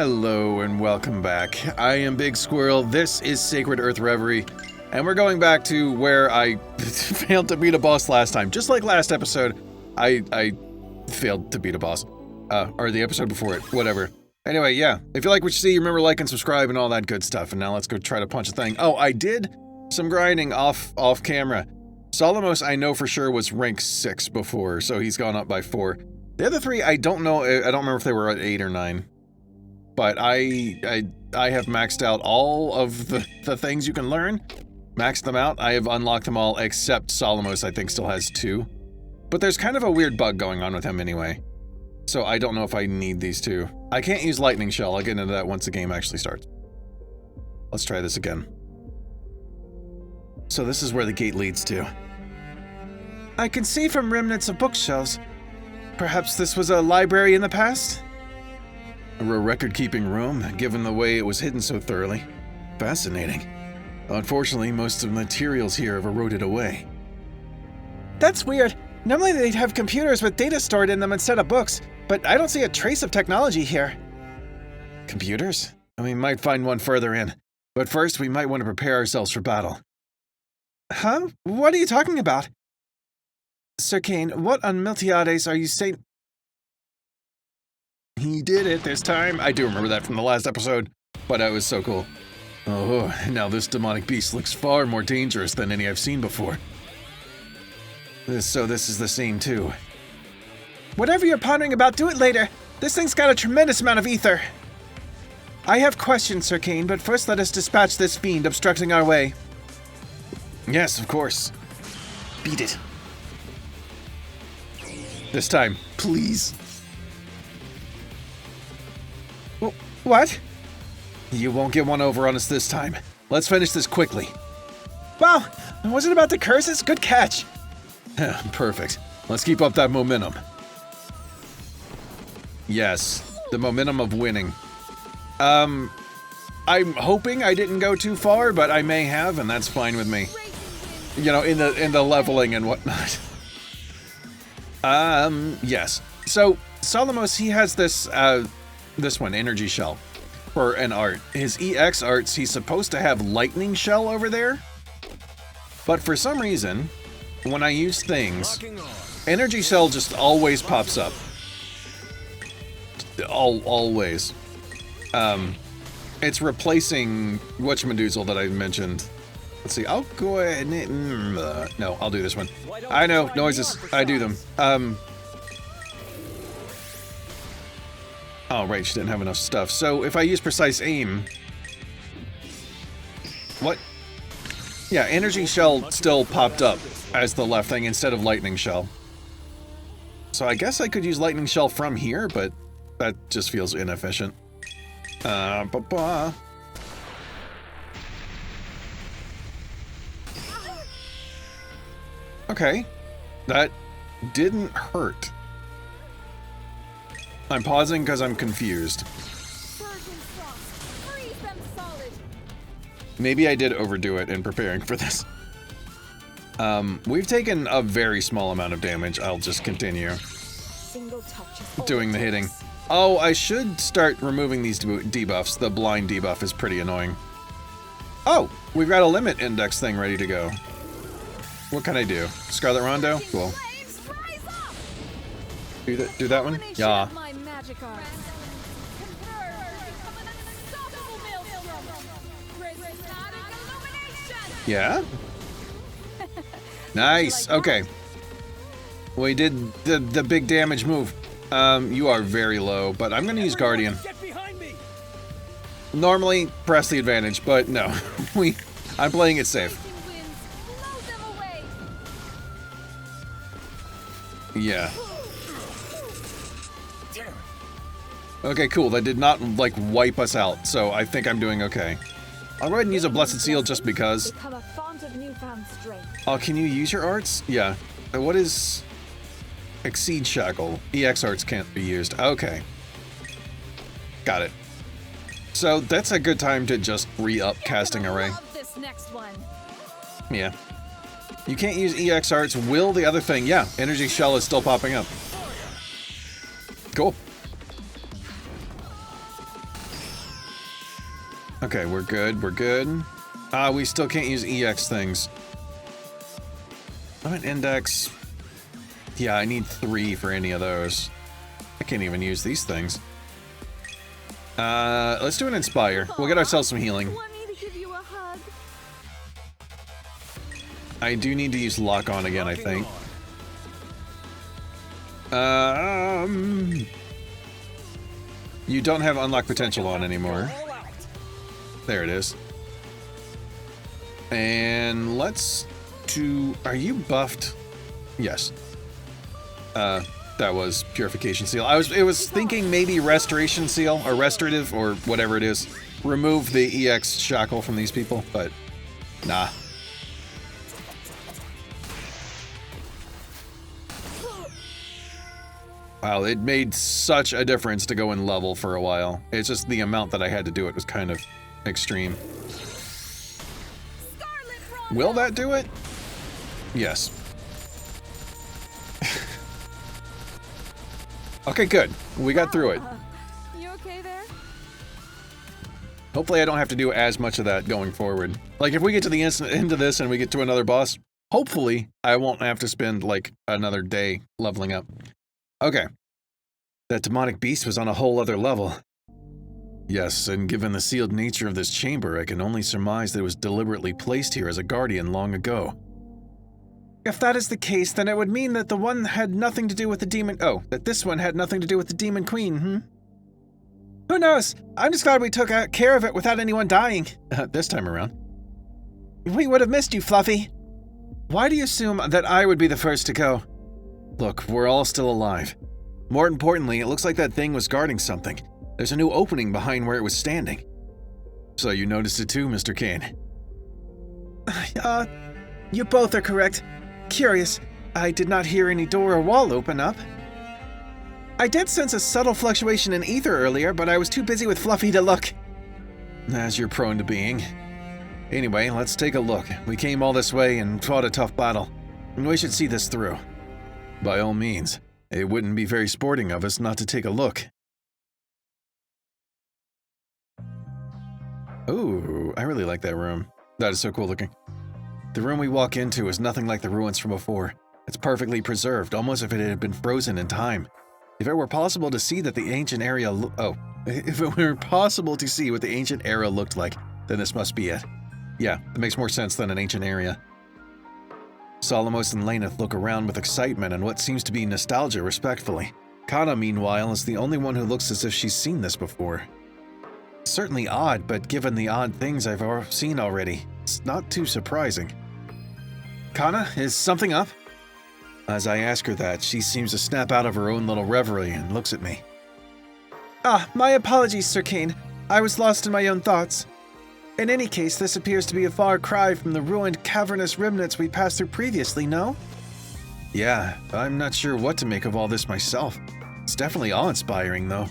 Hello and welcome back. I am Big Squirrel, this is Sacred Earth Reverie, and we're going back to where I failed to beat a boss last time. Just like last episode, I failed to beat a boss. Or the episode before it, whatever. Anyway, yeah, if you like what you see, remember like and subscribe and all that good stuff, and now let's go try to punch a thing. Oh, I did some grinding off camera. Solomos I know for sure was rank 6 before, so he's gone up by 4. The other 3, I don't know, I don't remember if they were at 8 or 9. But I have maxed out all of the things you can learn. Maxed them out. I have unlocked them all except Solomos I think still has 2. But there's kind of a weird bug going on with him anyway. So I don't know if I need these 2. I can't use Lightning Shell. I'll get into that once the game actually starts. Let's try this again. So this is where the gate leads to. I can see from remnants of bookshelves. Perhaps this was a library in the past? A record-keeping room, given the way it was hidden so thoroughly. Fascinating. Unfortunately, most of the materials here have eroded away. That's weird. Normally they'd have computers with data stored in them instead of books, but I don't see a trace of technology here. Computers? We might find one further in. But first, we might want to prepare ourselves for battle. Huh? What are you talking about? Sir Kane, what on Miltiades are you saying? He did it this time. I do remember that from the last episode, but that was so cool. Oh, now this demonic beast looks far more dangerous than any I've seen before. So this is the same too. Whatever you're pondering about, do it later. This thing's got a tremendous amount of ether. I have questions, Sir Kane, but first let us dispatch this fiend obstructing our way. Yes, of course. Beat it. This time, please. What? You won't get one over on us this time. Let's finish this quickly. Wow, was it about the curses? Good catch. Perfect. Let's keep up that momentum. Yes, the momentum of winning. I'm hoping I didn't go too far, but I may have, and that's fine with me. You know, in the leveling and whatnot. Yes. So Solomos, he has this one, Energy Shell, for an art. His EX arts, he's supposed to have Lightning Shell over there. But for some reason, when I use things, Energy Shell just always pops up. Always. It's replacing whatchamadoozle that I mentioned. Let's see, I'll go ahead and... no, I'll do this one. I know, noises, I do them. Oh, right, she didn't have enough stuff. So if I use precise aim... What? Yeah, Energy Shell still popped up as the left thing instead of Lightning Shell. So I guess I could use Lightning Shell from here, but that just feels inefficient. Okay, that didn't hurt. I'm pausing because I'm confused. Maybe I did overdo it in preparing for this. We've taken a very small amount of damage. I'll just continue doing the hitting. Oh, I should start removing these debuffs. The blind debuff is pretty annoying. Oh, we've got a limit index thing ready to go. What can I do? Scarlet Rondo? Cool. Do that one? Yeah. Yeah? Nice. Okay. We did the big damage move. You are very low, but I'm gonna use Guardian. Normally, press the advantage, but no. I'm playing it safe. Yeah. Okay, cool. That did not, like, wipe us out, so I think I'm doing okay. I'll go ahead and use a Blessed Seal just because. Oh, can you use your arts? Yeah. What is... Exceed Shackle? EX arts can't be used. Okay. Got it. So that's a good time to just re-up Casting Array. Yeah. You can't use EX arts. Will the other thing? Yeah, Energy Shell is still popping up. Cool. Okay, we're good, we're good. We still can't use EX things. I'm an index. Yeah, I need 3 for any of those. I can't even use these things. Let's do an inspire. We'll get ourselves some healing. Want me to give you a hug? I do need to use lock on again, I think. You don't have unlock potential on anymore. There it is. And let's do... Are you buffed? Yes. That was purification seal. It was thinking maybe restoration seal or restorative or whatever it is. Remove the EX shackle from these people, but nah. Wow, it made such a difference to go in level for a while. It's just the amount that I had to do it was kind of extreme. Will that do it? Yes. Okay, good. We got through it. You okay there? Hopefully I don't have to do as much of that going forward. Like, if we get to the end of this and we get to another boss, hopefully I won't have to spend, like, another day leveling up. Okay. That demonic beast was on a whole other level. Yes, and given the sealed nature of this chamber, I can only surmise that it was deliberately placed here as a guardian long ago. If that is the case, then it would mean that the one had nothing to do with the demon... Oh, that this one had nothing to do with the demon queen, Who knows? I'm just glad we took care of it without anyone dying. This time around. We would have missed you, Fluffy. Why do you assume that I would be the first to go? Look, we're all still alive. More importantly, it looks like that thing was guarding something. There's a new opening behind where it was standing. So you noticed it too, Mr. Kane? You both are correct. Curious, I did not hear any door or wall open up. I did sense a subtle fluctuation in ether earlier, but I was too busy with Fluffy to look. As you're prone to being. Anyway, let's take a look. We came all this way and fought a tough battle, and we should see this through. By all means, it wouldn't be very sporting of us not to take a look. Ooh, I really like that room. That is so cool looking. The room we walk into is nothing like the ruins from before. It's perfectly preserved, almost if it had been frozen in time. If it were possible to see that the ancient area if it were possible to see what the ancient era looked like, then this must be it. Yeah, it makes more sense than an ancient area. Solomos and Laneth look around with excitement and what seems to be nostalgia respectfully. Kana, meanwhile, is the only one who looks as if she's seen this before. Certainly odd, but given the odd things I've seen already, it's not too surprising. Kana, is something up? As I ask her that, she seems to snap out of her own little reverie and looks at me. My apologies, Sir Kane. I was lost in my own thoughts. In any case, this appears to be a far cry from the ruined cavernous remnants we passed through previously, no? Yeah, I'm not sure what to make of all this myself. It's definitely awe-inspiring, though.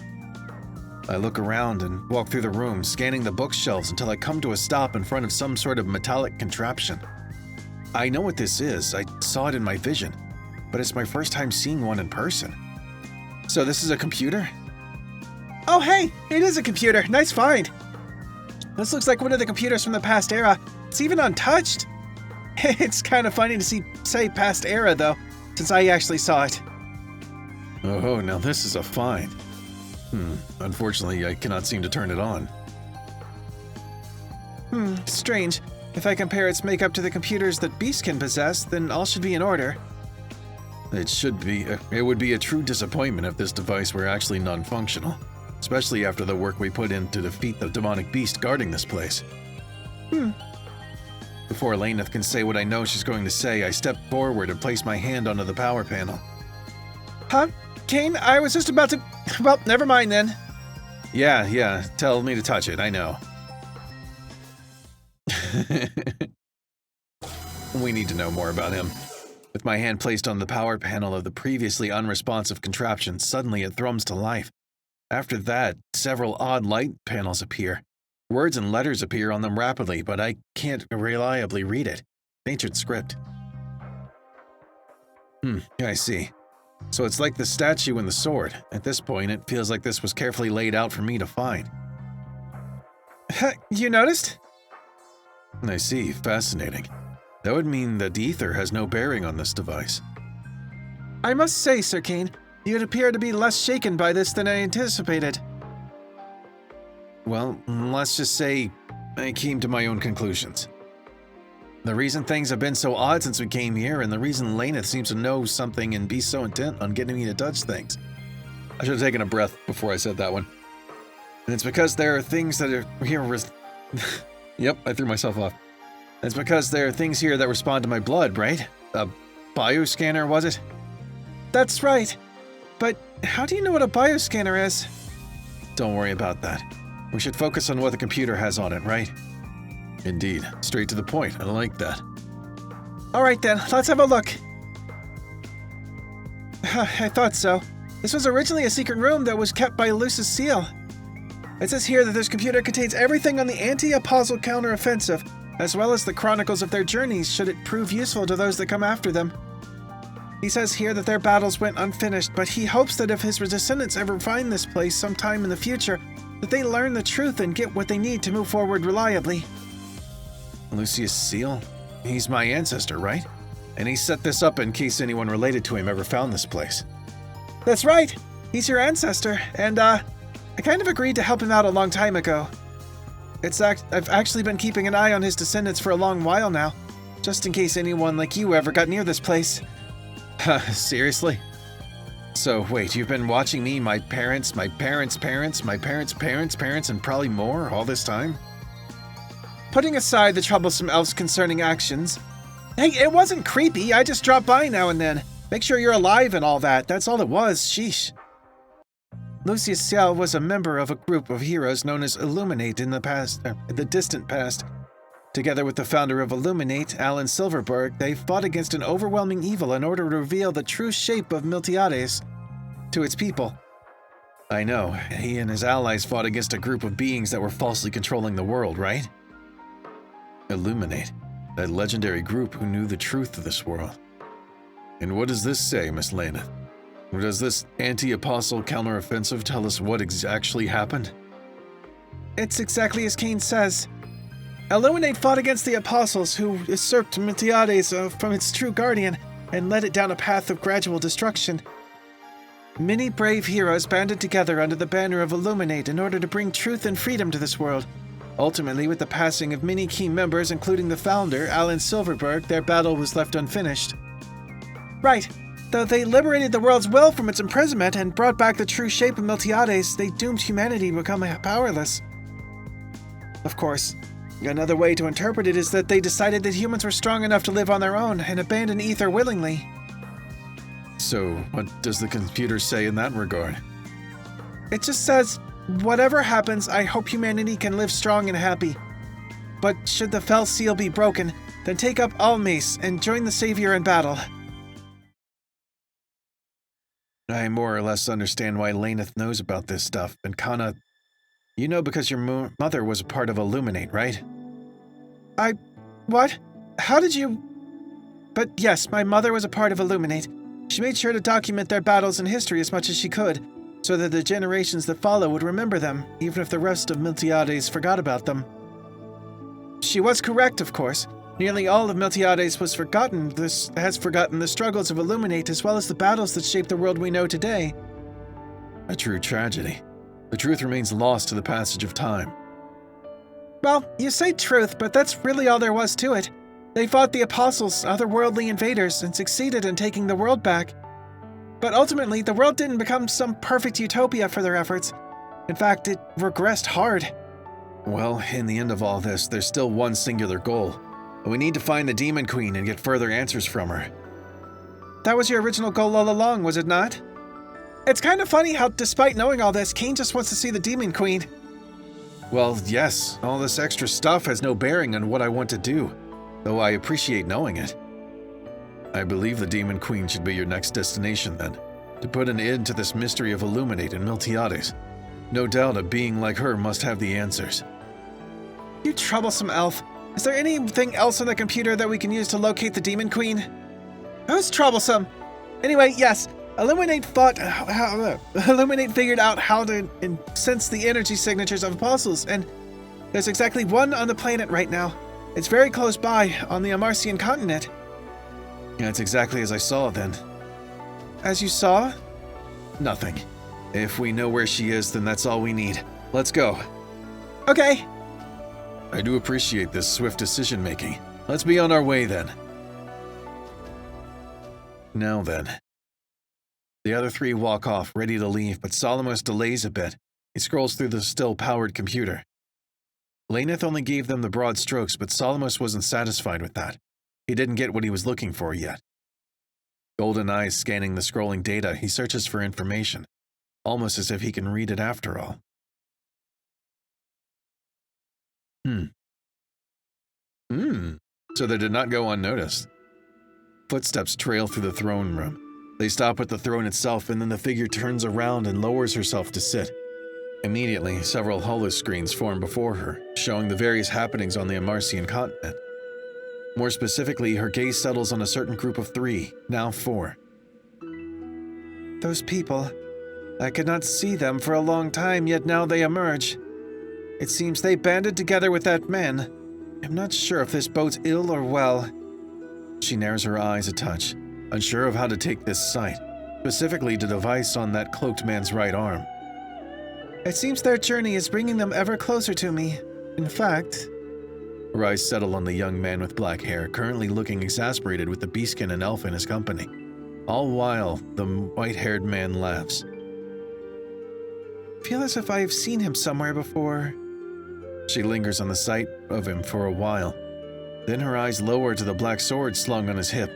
I look around and walk through the room, scanning the bookshelves until I come to a stop in front of some sort of metallic contraption. I know what this is, I saw it in my vision, but it's my first time seeing one in person. So this is a computer? Oh hey, it is a computer, nice find! This looks like one of the computers from the past era. It's even untouched. It's kind of funny to say past era though, since I actually saw it. Oh, now this is a find. Unfortunately, I cannot seem to turn it on. Strange. If I compare its makeup to the computers that beasts can possess, then all should be in order. It would be a true disappointment if this device were actually non-functional, especially after the work we put in to defeat the demonic beast guarding this place. Before Laneth can say what I know she's going to say, I step forward and place my hand onto the power panel. Huh? Kane, I was just about to... Well, never mind then. Yeah, tell me to touch it, I know. We need to know more about him. With my hand placed on the power panel of the previously unresponsive contraption, suddenly it thrums to life. After that, several odd light panels appear. Words and letters appear on them rapidly, but I can't reliably read it. Ancient script. I see. So it's like the statue and the sword. At this point, it feels like this was carefully laid out for me to find. You noticed? I see. Fascinating. That would mean that ether has no bearing on this device. I must say, Sir Kane, you'd appear to be less shaken by this than I anticipated. Well, let's just say I came to my own conclusions. The reason things have been so odd since we came here, and the reason Laneth seems to know something and be so intent on getting me to touch things. I should have taken a breath before I said that one. And it's because there are things that are here. Yep, I threw myself off. It's because there are things here that respond to my blood, right? A bioscanner, was it? That's right. But how do you know what a bioscanner is? Don't worry about that. We should focus on what the computer has on it, right? Indeed. Straight to the point. I like that. Alright then, let's have a look. I thought so. This was originally a secret room that was kept by Luce's seal. It says here that this computer contains everything on the anti-apostle counteroffensive, as well as the chronicles of their journeys should it prove useful to those that come after them. He says here that their battles went unfinished, but he hopes that if his descendants ever find this place sometime in the future, that they learn the truth and get what they need to move forward reliably. Lucius Seal? He's my ancestor, right? And he set this up in case anyone related to him ever found this place. That's right! He's your ancestor, and I kind of agreed to help him out a long time ago. I've actually been keeping an eye on his descendants for a long while now, just in case anyone like you ever got near this place. Seriously? So wait, you've been watching me, my parents, my parents' parents, my parents' parents' parents, and probably more all this time? Putting aside the troublesome elf's concerning actions, hey, it wasn't creepy, I just dropped by now and then. Make sure you're alive and all that, that's all it was, sheesh. Lucius Seal was a member of a group of heroes known as Illuminate in the distant past. Together with the founder of Illuminate, Alan Silverberg, they fought against an overwhelming evil in order to reveal the true shape of Miltiades to its people. I know, he and his allies fought against a group of beings that were falsely controlling the world, right? Illuminate, that legendary group who knew the truth of this world. And what does this say, Miss Laneth? Does this anti-apostle counteroffensive tell us what actually happened? It's exactly as Kane says. Illuminate fought against the apostles who usurped Miltiades from its true guardian and led it down a path of gradual destruction. Many brave heroes banded together under the banner of Illuminate in order to bring truth and freedom to this world. Ultimately, with the passing of many key members, including the founder, Alan Silverberg, their battle was left unfinished. Right. Though they liberated the world's will from its imprisonment and brought back the true shape of Miltiades, they doomed humanity to become powerless. Of course, another way to interpret it is that they decided that humans were strong enough to live on their own and abandon ether willingly. So, what does the computer say in that regard? It just says, whatever happens, I hope humanity can live strong and happy. But should the fell seal be broken, then take up Almace and join the Savior in battle. I more or less understand why Laneth knows about this stuff, and Kana, you know because your mother was a part of Illuminate, right? What? How did you... But yes, my mother was a part of Illuminate. She made sure to document their battles in history as much as she could, so that the generations that follow would remember them, even if the rest of Miltiades forgot about them. She was correct, of course. Nearly all of Miltiades has forgotten the struggles of Illuminate as well as the battles that shaped the world we know today. A true tragedy. The truth remains lost to the passage of time. Well, you say truth, but that's really all there was to it. They fought the apostles, otherworldly invaders, and succeeded in taking the world back. But ultimately, the world didn't become some perfect utopia for their efforts. In fact, it regressed hard. Well, in the end of all this, there's still one singular goal. We need to find the Demon Queen and get further answers from her. That was your original goal all along, was it not? It's kind of funny how, despite knowing all this, Kane just wants to see the Demon Queen. Well, yes, all this extra stuff has no bearing on what I want to do, though I appreciate knowing it. I believe the Demon Queen should be your next destination, then, to put an end to this mystery of Illuminate and Miltiades. No doubt a being like her must have the answers. You troublesome elf. Is there anything else on the computer that we can use to locate the Demon Queen? Who's troublesome? Anyway, yes, Illuminate figured out how to sense the energy signatures of apostles, and There's exactly one on the planet right now. It's very close by, on the Amarcian continent. That's exactly as I saw then. As you saw? Nothing. If we know where she is, then that's all we need. Let's go. Okay. I do appreciate this swift decision-making. Let's be on our way then. Now then. The other three walk off, ready to leave, but Solomos delays a bit. He scrolls through the still-powered computer. Laneth only gave them the broad strokes, but Solomos wasn't satisfied with that. He didn't get what he was looking for yet. Golden eyes scanning the scrolling data, he searches for information, almost as if he can read it after all. So they did not go unnoticed. Footsteps trail through the throne room. They stop at the throne itself, and then the figure turns around and lowers herself to sit. Immediately, several holoscreens form before her, showing the various happenings on the Amarcian continent. More specifically, her gaze settles on a certain group of 3, now 4. Those people. I could not see them for a long time, yet now they emerge. It seems they banded together with that man. I'm not sure if this bodes ill or well. She narrows her eyes a touch, unsure of how to take this sight, specifically the device on that cloaked man's right arm. It seems their journey is bringing them ever closer to me. In fact... Her eyes settle on the young man with black hair, currently looking exasperated with the beastkin and elf in his company. All while, the white-haired man laughs. Feel as if I have seen him somewhere before. She lingers on the sight of him for a while. Then her eyes lower to the black sword slung on his hip.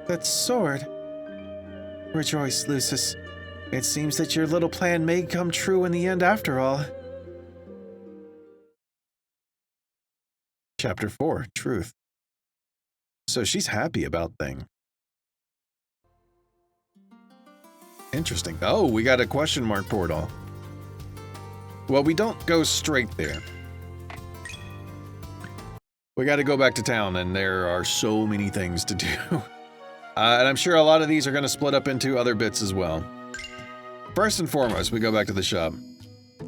That sword? Rejoice, Lucis. It seems that your little plan may come true in the end after all. Chapter 4, Truth. So she's happy about things. Interesting. Oh, we got a question mark portal. Well, we don't go straight there. We got to go back to town, and there are so many things to do. And I'm sure a lot of these are going to split up into other bits as well. First and foremost, we go back to the shop.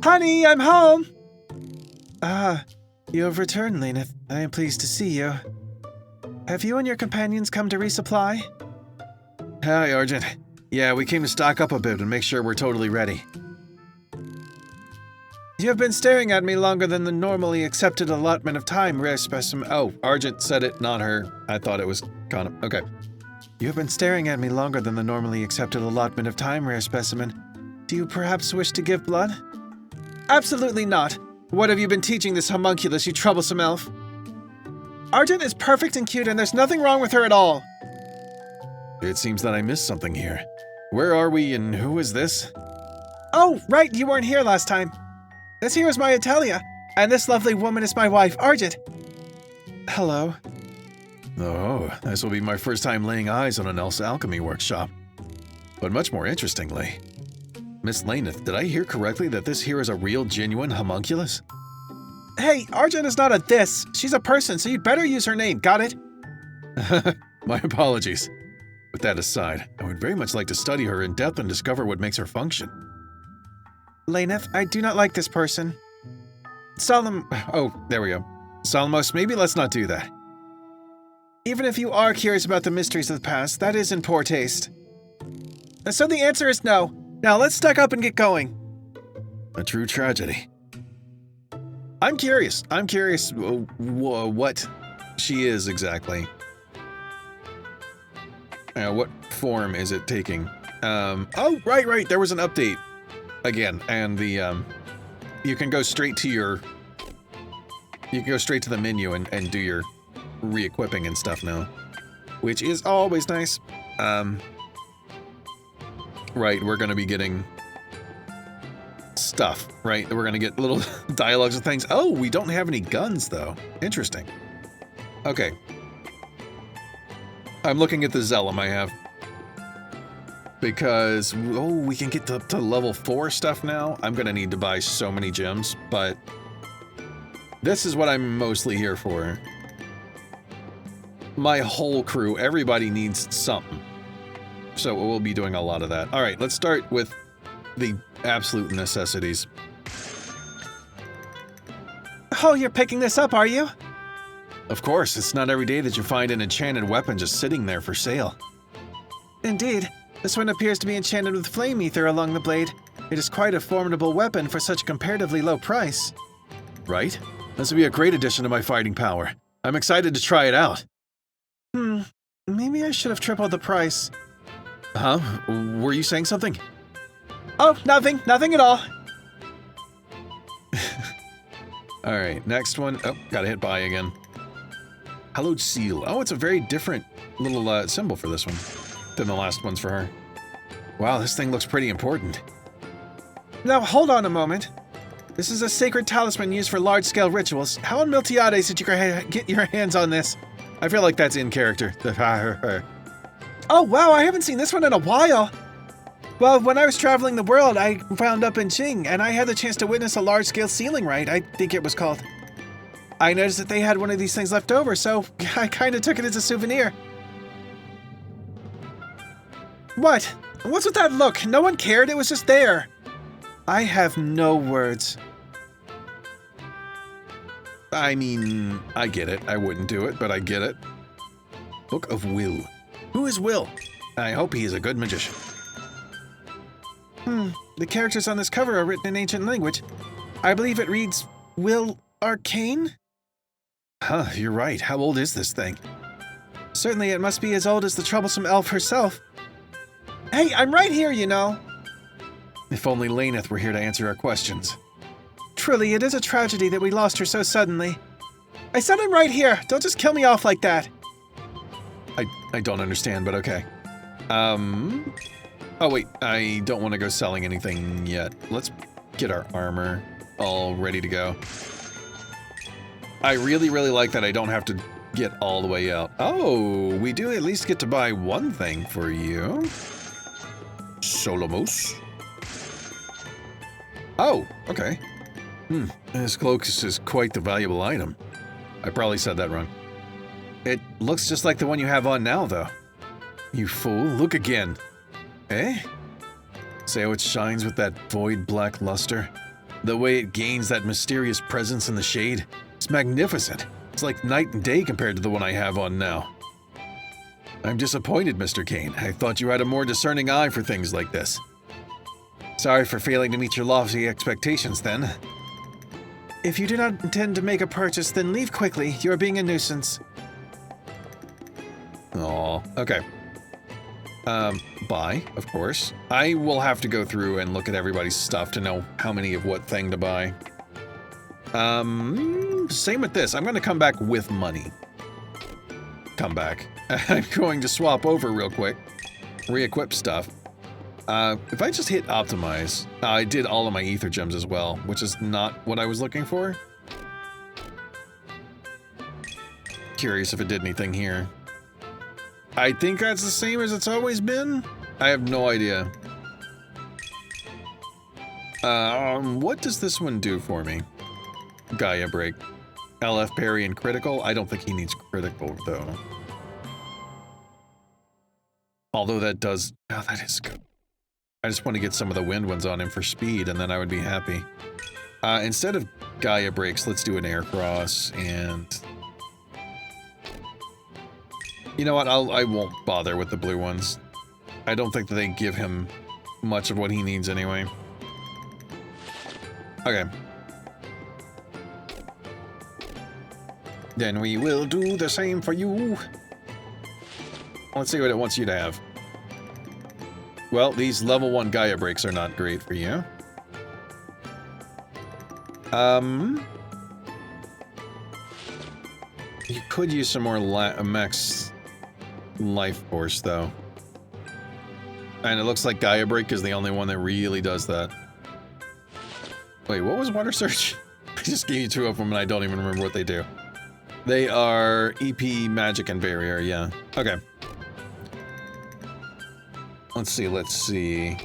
Honey, I'm home! Ah, you have returned, Laneth. I am pleased to see you. Have you and your companions come to resupply? Hi, Argent. Yeah, we came to stock up a bit and make sure we're totally ready. You have been staring at me longer than the normally accepted allotment of time, rare specimen. Oh, Argent said it, not her. I thought it was Connor. Okay. You have been staring at me longer than the normally accepted allotment of time, rare specimen. Do you perhaps wish to give blood? Absolutely not. What have you been teaching this homunculus, you troublesome elf? Argent is perfect and cute, and there's nothing wrong with her at all. It seems that I missed something here. Where are we, and who is this? Oh, right, you weren't here last time. This here is my Atelia, and this lovely woman is my wife, Argent. Hello. Oh, this will be my first time laying eyes on an elf's alchemy workshop. But much more interestingly, Miss Laneth, did I hear correctly that this here is a real, genuine homunculus? Hey, Argent is not a this. She's a person, so you'd better use her name, got it? My apologies. With that aside, I would very much like to study her in depth and discover what makes her function. Laneth, I do not like this person. Oh, there we go. Solomos, maybe let's not do that. Even if you are curious about the mysteries of the past, that is in poor taste. So the answer is no. Now let's stack up and get going. A true tragedy. I'm curious what she is exactly. What form is it taking? Oh, right, there was an update. Again, and the, you can go straight to the menu and do your re-equipping and stuff now, which is always nice. Right, we're gonna be getting stuff, right? We're gonna get little dialogues and things. Oh, we don't have any guns, though. Interesting. Okay. I'm looking at the Zellum I have. Because, oh, we can get to level 4 stuff now. I'm gonna need to buy so many gems, but this is what I'm mostly here for. My whole crew, everybody needs something. So we'll be doing a lot of that. All right, let's start with the absolute necessities. Oh, you're picking this up, are you? Of course, it's not every day that you find an enchanted weapon just sitting there for sale. Indeed. This one appears to be enchanted with flame ether along the blade. It is quite a formidable weapon for such a comparatively low price. Right? This would be a great addition to my fighting power. I'm excited to try it out. Maybe I should have tripled the price. Huh? Were you saying something? Oh, nothing at all. Alright, next one. Oh, gotta hit buy again. Hallowed seal. Oh, it's a very different little symbol for this one than the last ones for her. Wow, this thing looks pretty important. Now, hold on a moment. This is a sacred talisman used for large-scale rituals. How in Miltiades did you get your hands on this? I feel like that's in character. Oh, wow, I haven't seen this one in a while. Well, when I was traveling the world, I wound up in Qing, and I had the chance to witness a large-scale sealing rite, I think it was called. I noticed that they had one of these things left over, so I kind of took it as a souvenir. What? What's with that look? No one cared, it was just there. I have no words. I mean, I get it. I wouldn't do it, but I get it. Book of Will. Who is Will? I hope he is a good magician. The characters on this cover are written in ancient language. I believe it reads, Will Arcane? Huh, you're right. How old is this thing? Certainly it must be as old as the troublesome elf herself. Hey, I'm right here, you know. If only Laneth were here to answer our questions. Truly, it is a tragedy that we lost her so suddenly. I said I'm right here. Don't just kill me off like that. I don't understand, but okay. Oh wait, I don't want to go selling anything yet. Let's get our armor all ready to go. I really like that I don't have to get all the way out. Oh, we do at least get to buy one thing for you. Solomos. Oh, okay. This cloak is quite the valuable item. I probably said that wrong. It looks just like the one you have on now, though. You fool, look again. Eh? See how it shines with that void black luster? The way it gains that mysterious presence in the shade? It's magnificent. It's like night and day compared to the one I have on now. I'm disappointed, Mr. Kane. I thought you had a more discerning eye for things like this. Sorry for failing to meet your lofty expectations, then. If you do not intend to make a purchase, then leave quickly. You are being a nuisance. Aw, okay. Buy, of course. I will have to go through and look at everybody's stuff to know how many of what thing to buy. Same with this. I'm going to come back with money. Come back. I'm going to swap over real quick. Re-equip stuff. If I just hit optimize, I did all of my ether gems as well, which is not what I was looking for. Curious if it did anything here. I think that's the same as it's always been. I have no idea. What does this one do for me? Gaia break. LF parry and critical. I don't think he needs critical though. Although that does, oh, that is good. I just want to get some of the wind ones on him for speed, and then I would be happy. Instead of Gaia breaks, let's do an air cross, and you know what? I won't bother with the blue ones. I don't think that they give him much of what he needs anyway. Okay. Then we will do the same for you. Let's see what it wants you to have. Well, these level 1 Gaia breaks are not great for you. You could use some more max life force, though. And it looks like Gaia break is the only one that really does that. Wait, what was Water Search? I just gave you 2 of them and I don't even remember what they do. They are EP, Magic, and Barrier, yeah. Okay. Let's see.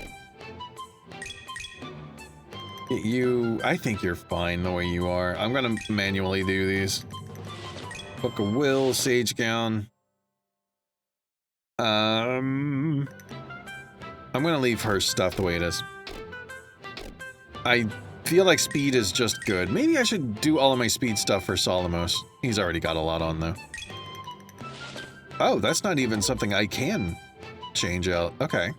You, I think you're fine the way you are. I'm gonna manually do these. Book of Will, Sage Gown. I'm gonna leave her stuff the way it is. I feel like speed is just good. Maybe I should do all of my speed stuff for Solomos. He's already got a lot on, though. Oh, that's not even something I can change out. Okay.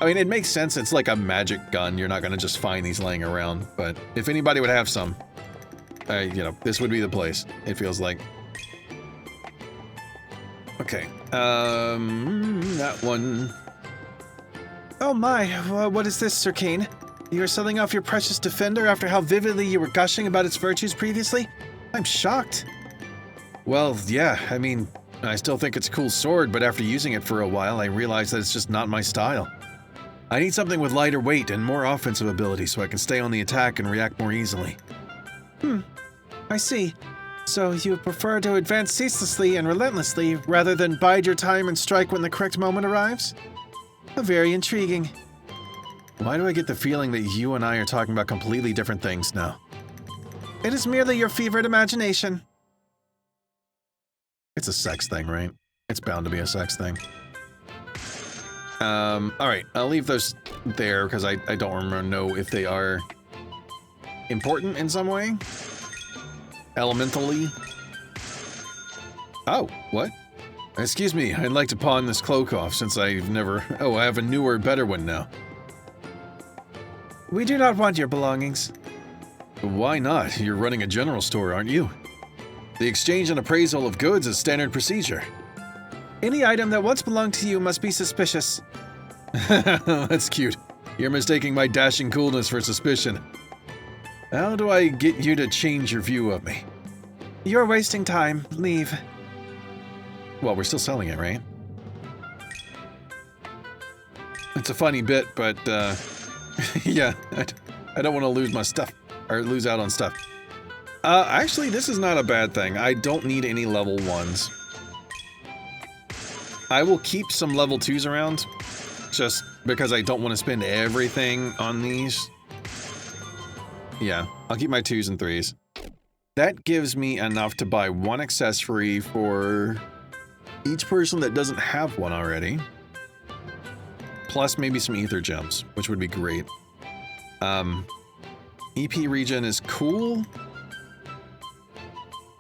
I mean, it makes sense. It's like a magic gun. You're not going to just find these laying around. But if anybody would have some, you know, this would be the place, it feels like. Okay. That one. Oh my, what is this, Sir Kane? You are selling off your precious defender after how vividly you were gushing about its virtues previously? I'm shocked. Well, yeah, I mean, I still think it's a cool sword, but after using it for a while, I realized that it's just not my style. I need something with lighter weight and more offensive ability so I can stay on the attack and react more easily. I see. So you prefer to advance ceaselessly and relentlessly rather than bide your time and strike when the correct moment arrives? Very intriguing. Why do I get the feeling that you and I are talking about completely different things now? It is merely your fevered imagination. It's a sex thing, right? It's bound to be a sex thing. Alright, I'll leave those there because I don't know if they are important in some way. Elementally. Oh, what? Excuse me, I'd like to pawn this cloak off since I've never... Oh, I have a newer, better one now. We do not want your belongings. Why not? You're running a general store, aren't you? The exchange and appraisal of goods is standard procedure. Any item that once belonged to you must be suspicious. That's cute. You're mistaking my dashing coolness for suspicion. How do I get you to change your view of me? You're wasting time. Leave. Well, we're still selling it, right? It's a funny bit, but, yeah, I don't want to lose my stuff, or lose out on stuff. Actually, this is not a bad thing. I don't need any level 1s. I will keep some level 2s around, just because I don't want to spend everything on these. Yeah, I'll keep my 2s and 3s. That gives me enough to buy one accessory for each person that doesn't have one already. Plus maybe some ether gems, which would be great. EP regen is cool.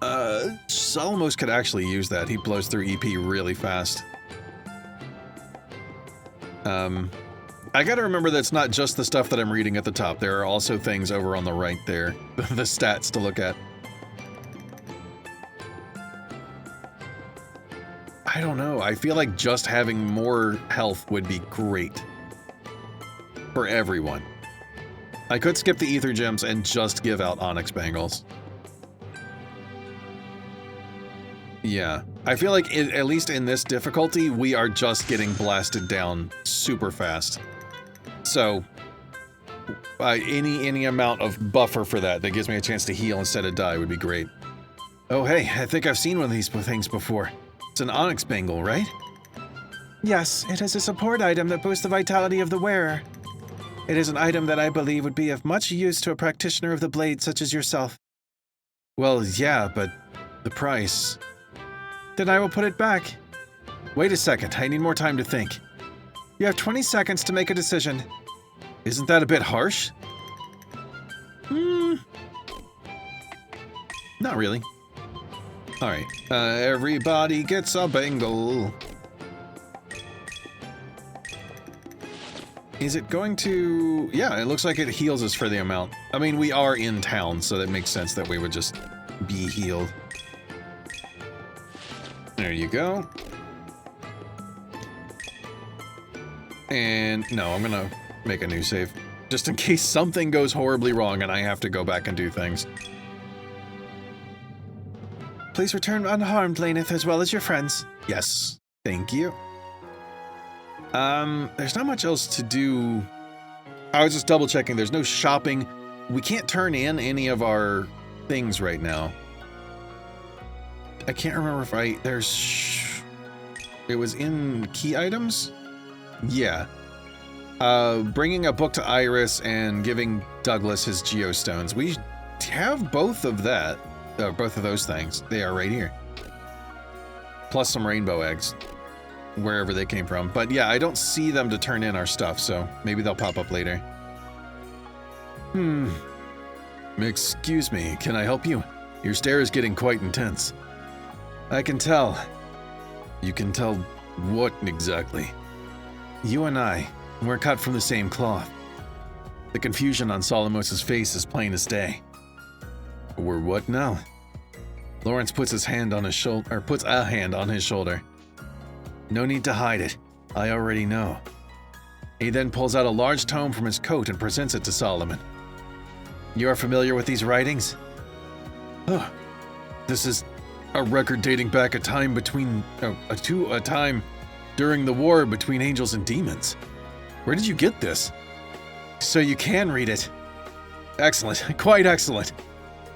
Solomos could actually use that. He blows through EP really fast. I gotta remember that it's not just the stuff that I'm reading at the top. There are also things over on the right there, the stats to look at. I don't know. I feel like just having more health would be great. For everyone. I could skip the ether gems and just give out onyx bangles. Yeah. I feel like, at least in this difficulty, we are just getting blasted down super fast. So, any amount of buffer for that gives me a chance to heal instead of die would be great. Oh hey, I think I've seen one of these things before. It's an onyx bangle, right? Yes, it is a support item that boosts the vitality of the wearer. It is an item that I believe would be of much use to a practitioner of the blade such as yourself. Well, yeah, but the price... Then I will put it back. Wait a second, I need more time to think. You have 20 seconds to make a decision. Isn't that a bit harsh? Not really. Alright, everybody gets a bangle. Is it going to... Yeah, it looks like it heals us for the amount. I mean, we are in town, so that makes sense that we would just be healed. There you go. And no, I'm gonna make a new save. Just in case something goes horribly wrong and I have to go back and do things. Please return unharmed, Laneth, as well as your friends. Yes, thank you. There's not much else to do. I was just double checking. There's no shopping. We can't turn in any of our things right now. I can't remember if it was in key items? Yeah. Bringing a book to Iris and giving Douglas his geostones. We have both of that. Both of those things. They are right here. Plus some rainbow eggs. Wherever they came from. But yeah, I don't see them to turn in our stuff, so maybe they'll pop up later. Excuse me, can I help you? Your stare is getting quite intense. I can tell. You can tell what exactly? You and I, we're cut from the same cloth. The confusion on Solomos' face is plain as day. We're what now? Lawrence puts a hand on his shoulder. No need to hide it. I already know. He then pulls out a large tome from his coat and presents it to Solomon. You are familiar with these writings? Oh, this is a record dating back a time during the war between angels and demons. Where did you get this? So you can read it. Excellent, quite excellent.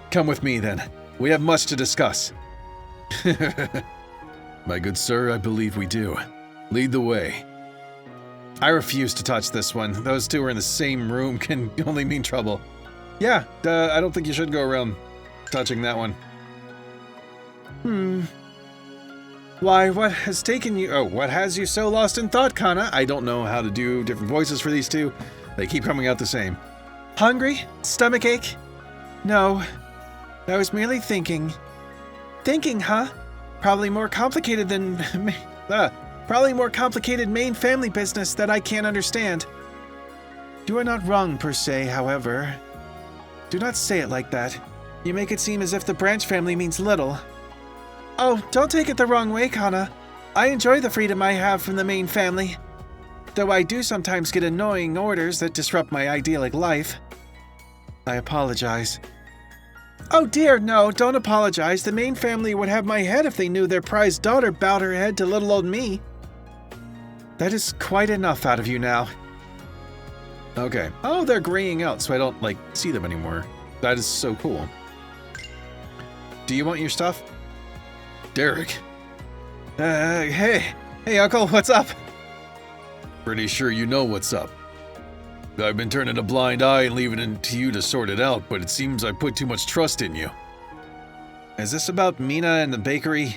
Come with me then. We have much to discuss. My good sir, I believe we do. Lead the way. I refuse to touch this one. Those two are in the same room can only mean trouble. Yeah, I don't think you should go around touching that one. Why, what has taken you? Oh, what has you so lost in thought, Kana? I don't know how to do different voices for these two. They keep coming out the same. Hungry? Stomachache? No. I was merely thinking. Thinking, huh? Probably more complicated main family business that I can't understand. You are not wrong per se, however. Do not say it like that. You make it seem as if the Branch family means little. Oh, don't take it the wrong way, Kana. I enjoy the freedom I have from the main family. Though I do sometimes get annoying orders that disrupt my idyllic life. I apologize. Oh dear, no, don't apologize. The main family would have my head if they knew their prized daughter bowed her head to little old me. That is quite enough out of you now. Okay. Oh, they're graying out, so I don't, see them anymore. That is so cool. Do you want your stuff? Derek. Hey, Uncle, what's up? Pretty sure you know what's up. I've been turning a blind eye and leaving it to you to sort it out, but it seems I put too much trust in you. Is this about Mina and the bakery?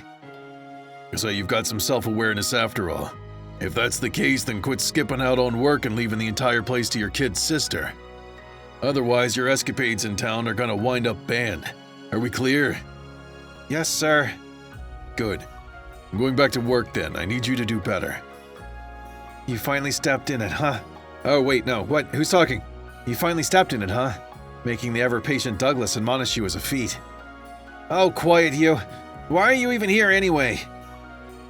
So you've got some self-awareness after all. If that's the case, then quit skipping out on work and leaving the entire place to your kid's sister. Otherwise, your escapades in town are gonna wind up banned. Are we clear? Yes, sir. Good. I'm going back to work then. I need you to do better. You finally stepped in it, huh? Oh, wait, no. What? Who's talking? You finally stepped in it, huh? Making the ever-patient Douglas admonish you was a feat. Oh, quiet you. Why are you even here anyway?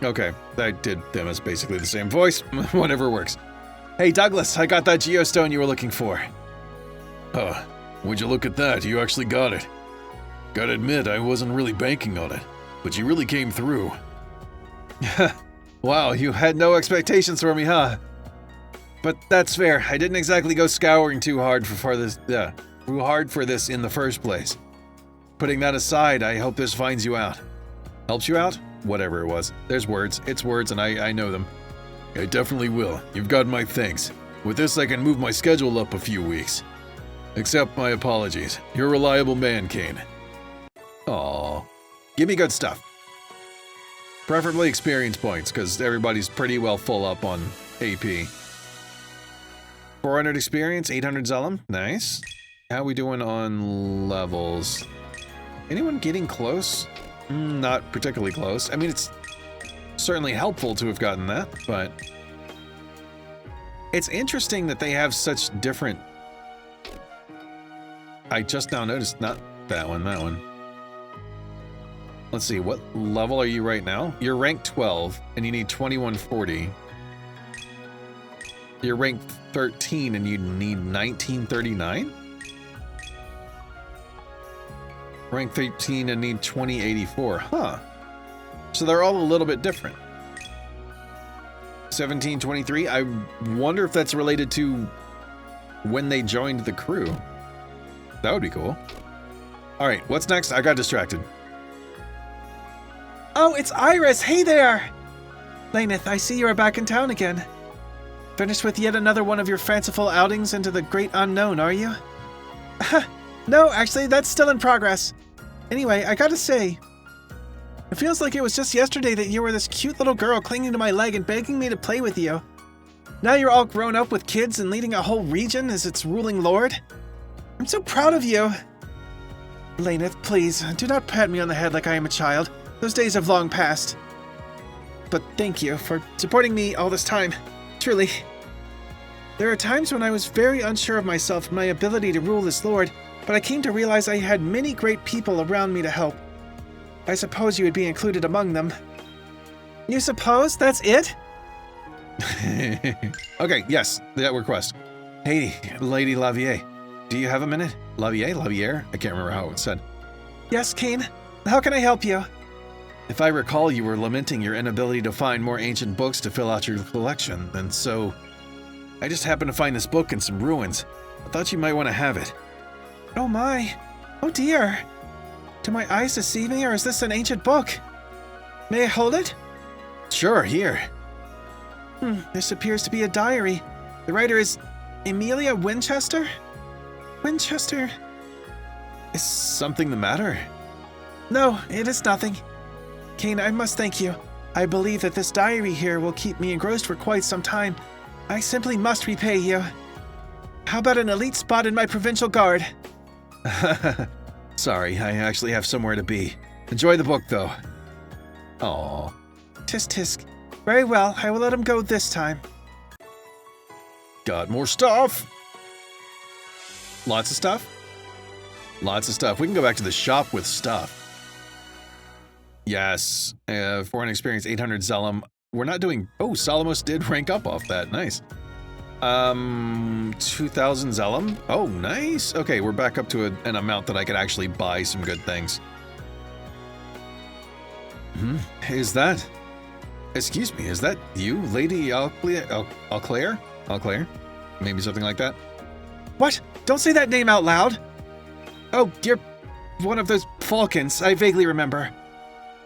Okay, I did them as basically the same voice. Whatever works. Hey, Douglas, I got that geostone you were looking for. Huh. Would you look at that? You actually got it. Gotta admit, I wasn't really banking on it, but you really came through. Wow, you had no expectations for me, huh? But that's fair. I didn't exactly go scouring too hard for this in the first place. Putting that aside, I hope this finds you out. Helps you out? Whatever it was. There's words. It's words and I know them. I definitely will. You've got my thanks. With this, I can move my schedule up a few weeks. Accept my apologies. You're a reliable man, Kane. Aw. Give me good stuff. Preferably experience points, because everybody's pretty well full up on AP. 400 experience, 800 Zellum. Nice. How we doing on levels? Anyone getting close? Not particularly close. I mean, it's certainly helpful to have gotten that, but it's interesting that they have such different... I just now noticed, not that one, that one. Let's see, what level are you right now? You're rank 12, and you need 2140. You're rank 13, and you need 1939? Rank 13 and need 2084. Huh. So they're all a little bit different. 1723. I wonder if that's related to when they joined the crew. That would be cool. All right, what's next? I got distracted. Oh, it's Iris. Hey there. Laneth, I see you are back in town again. Finished with yet another one of your fanciful outings into the great unknown, are you? No, actually, that's still in progress. Anyway, I gotta say, it feels like it was just yesterday that you were this cute little girl clinging to my leg and begging me to play with you. Now you're all grown up with kids and leading a whole region as its ruling lord. I'm so proud of you. Laneth, please, do not pat me on the head like I am a child. Those days have long passed. But thank you for supporting me all this time. Truly. There are times when I was very unsure of myself and my ability to rule as Lord, but I came to realize I had many great people around me to help. I suppose you would be included among them. You suppose? That's it? Okay, yes, that request. Hey, Lady Lavier, do you have a minute? Lavier? I can't remember how it was said. Yes, Kane. How can I help you? If I recall, you were lamenting your inability to find more ancient books to fill out your collection, and so I just happened to find this book in some ruins. I thought you might want to have it. Oh my. Oh dear. Do my eyes deceive me, or is this an ancient book? May I hold it? Sure, here. This appears to be a diary. The writer is Amelia Winchester? Winchester? Is something the matter? No, it is nothing. Kane, I must thank you. I believe that this diary here will keep me engrossed for quite some time. I simply must repay you. How about an elite spot in my provincial guard? Sorry, I actually have somewhere to be. Enjoy the book, though. Aww. Tisk tisk. Very well, I will let him go this time. Got more stuff! Lots of stuff? Lots of stuff. We can go back to the shop with stuff. Yes. Foreign experience, 800 Zellum. We're not doing... Oh, Solomos did rank up off that. Nice. 2,000 Zellum. Oh, nice. Okay, we're back up to an amount that I could actually buy some good things. Is that... Excuse me, is that you, Lady Alclaire? Maybe something like that? What? Don't say that name out loud! Oh, you're one of those falcons, I vaguely remember.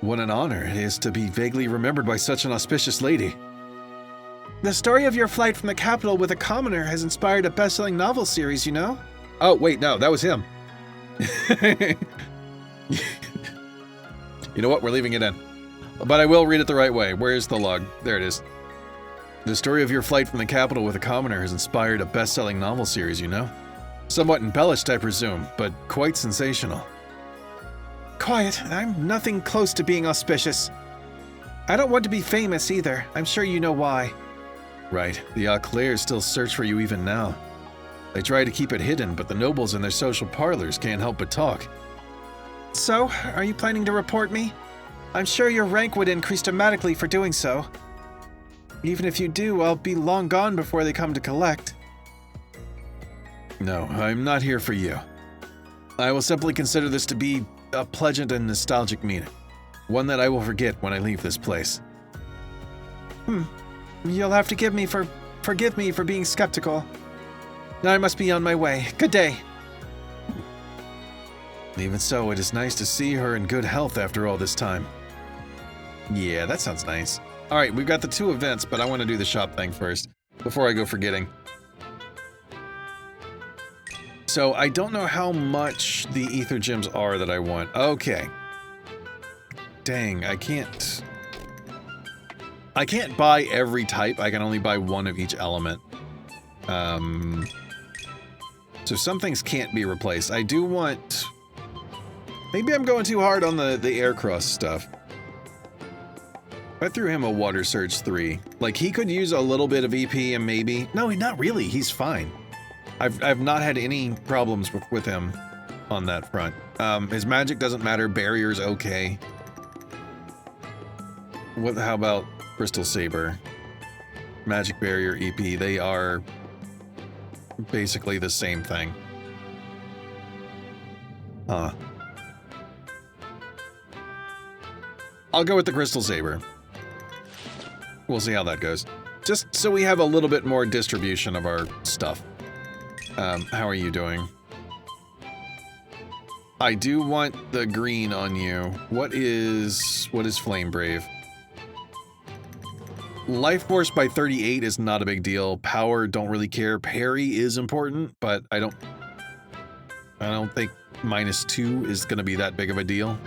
What an honor it is to be vaguely remembered by such an auspicious lady. The story of your flight from the capital with a commoner has inspired a best-selling novel series, you know? Oh, wait, no, that was him. You know what? We're leaving it in. But I will read it the right way. Where's the log? There it is. The story of your flight from the capital with a commoner has inspired a best-selling novel series, you know? Somewhat embellished, I presume, but quite sensational. Quiet, I'm nothing close to being auspicious. I don't want to be famous either. I'm sure you know why. Right. The Auclairs still search for you even now. They try to keep it hidden, but the nobles in their social parlors can't help but talk. So, are you planning to report me? I'm sure your rank would increase dramatically for doing so. Even if you do, I'll be long gone before they come to collect. No, I'm not here for you. I will simply consider this to be a pleasant and nostalgic meeting. One that I will forget when I leave this place. You'll have to forgive me for being skeptical. Now I must be on my way. Good day. Even so, it is nice to see her in good health after all this time. Yeah, that sounds nice. Alright, we've got the 2 events, but I want to do the shop thing first, before I go forgetting. So, I don't know how much the ether gems are that I want. Okay. Dang, I can't buy every type, I can only buy one of each element. So some things can't be replaced. I do want... Maybe I'm going too hard on the aircross stuff. If I threw him a Water Surge 3, like he could use a little bit of EP and maybe... No, not really, he's fine. I've not had any problems with him on that front. His magic doesn't matter, barrier's okay. How about Crystal Saber? Magic Barrier, EP, they are basically the same thing. I'll go with the Crystal Saber. We'll see how that goes. Just so we have a little bit more distribution of our stuff. How are you doing? I do want the green on you. What is Flame Brave? Life Force by 38 is not a big deal. Power, don't really care. Parry is important, but I don't think -2 is going to be that big of a deal.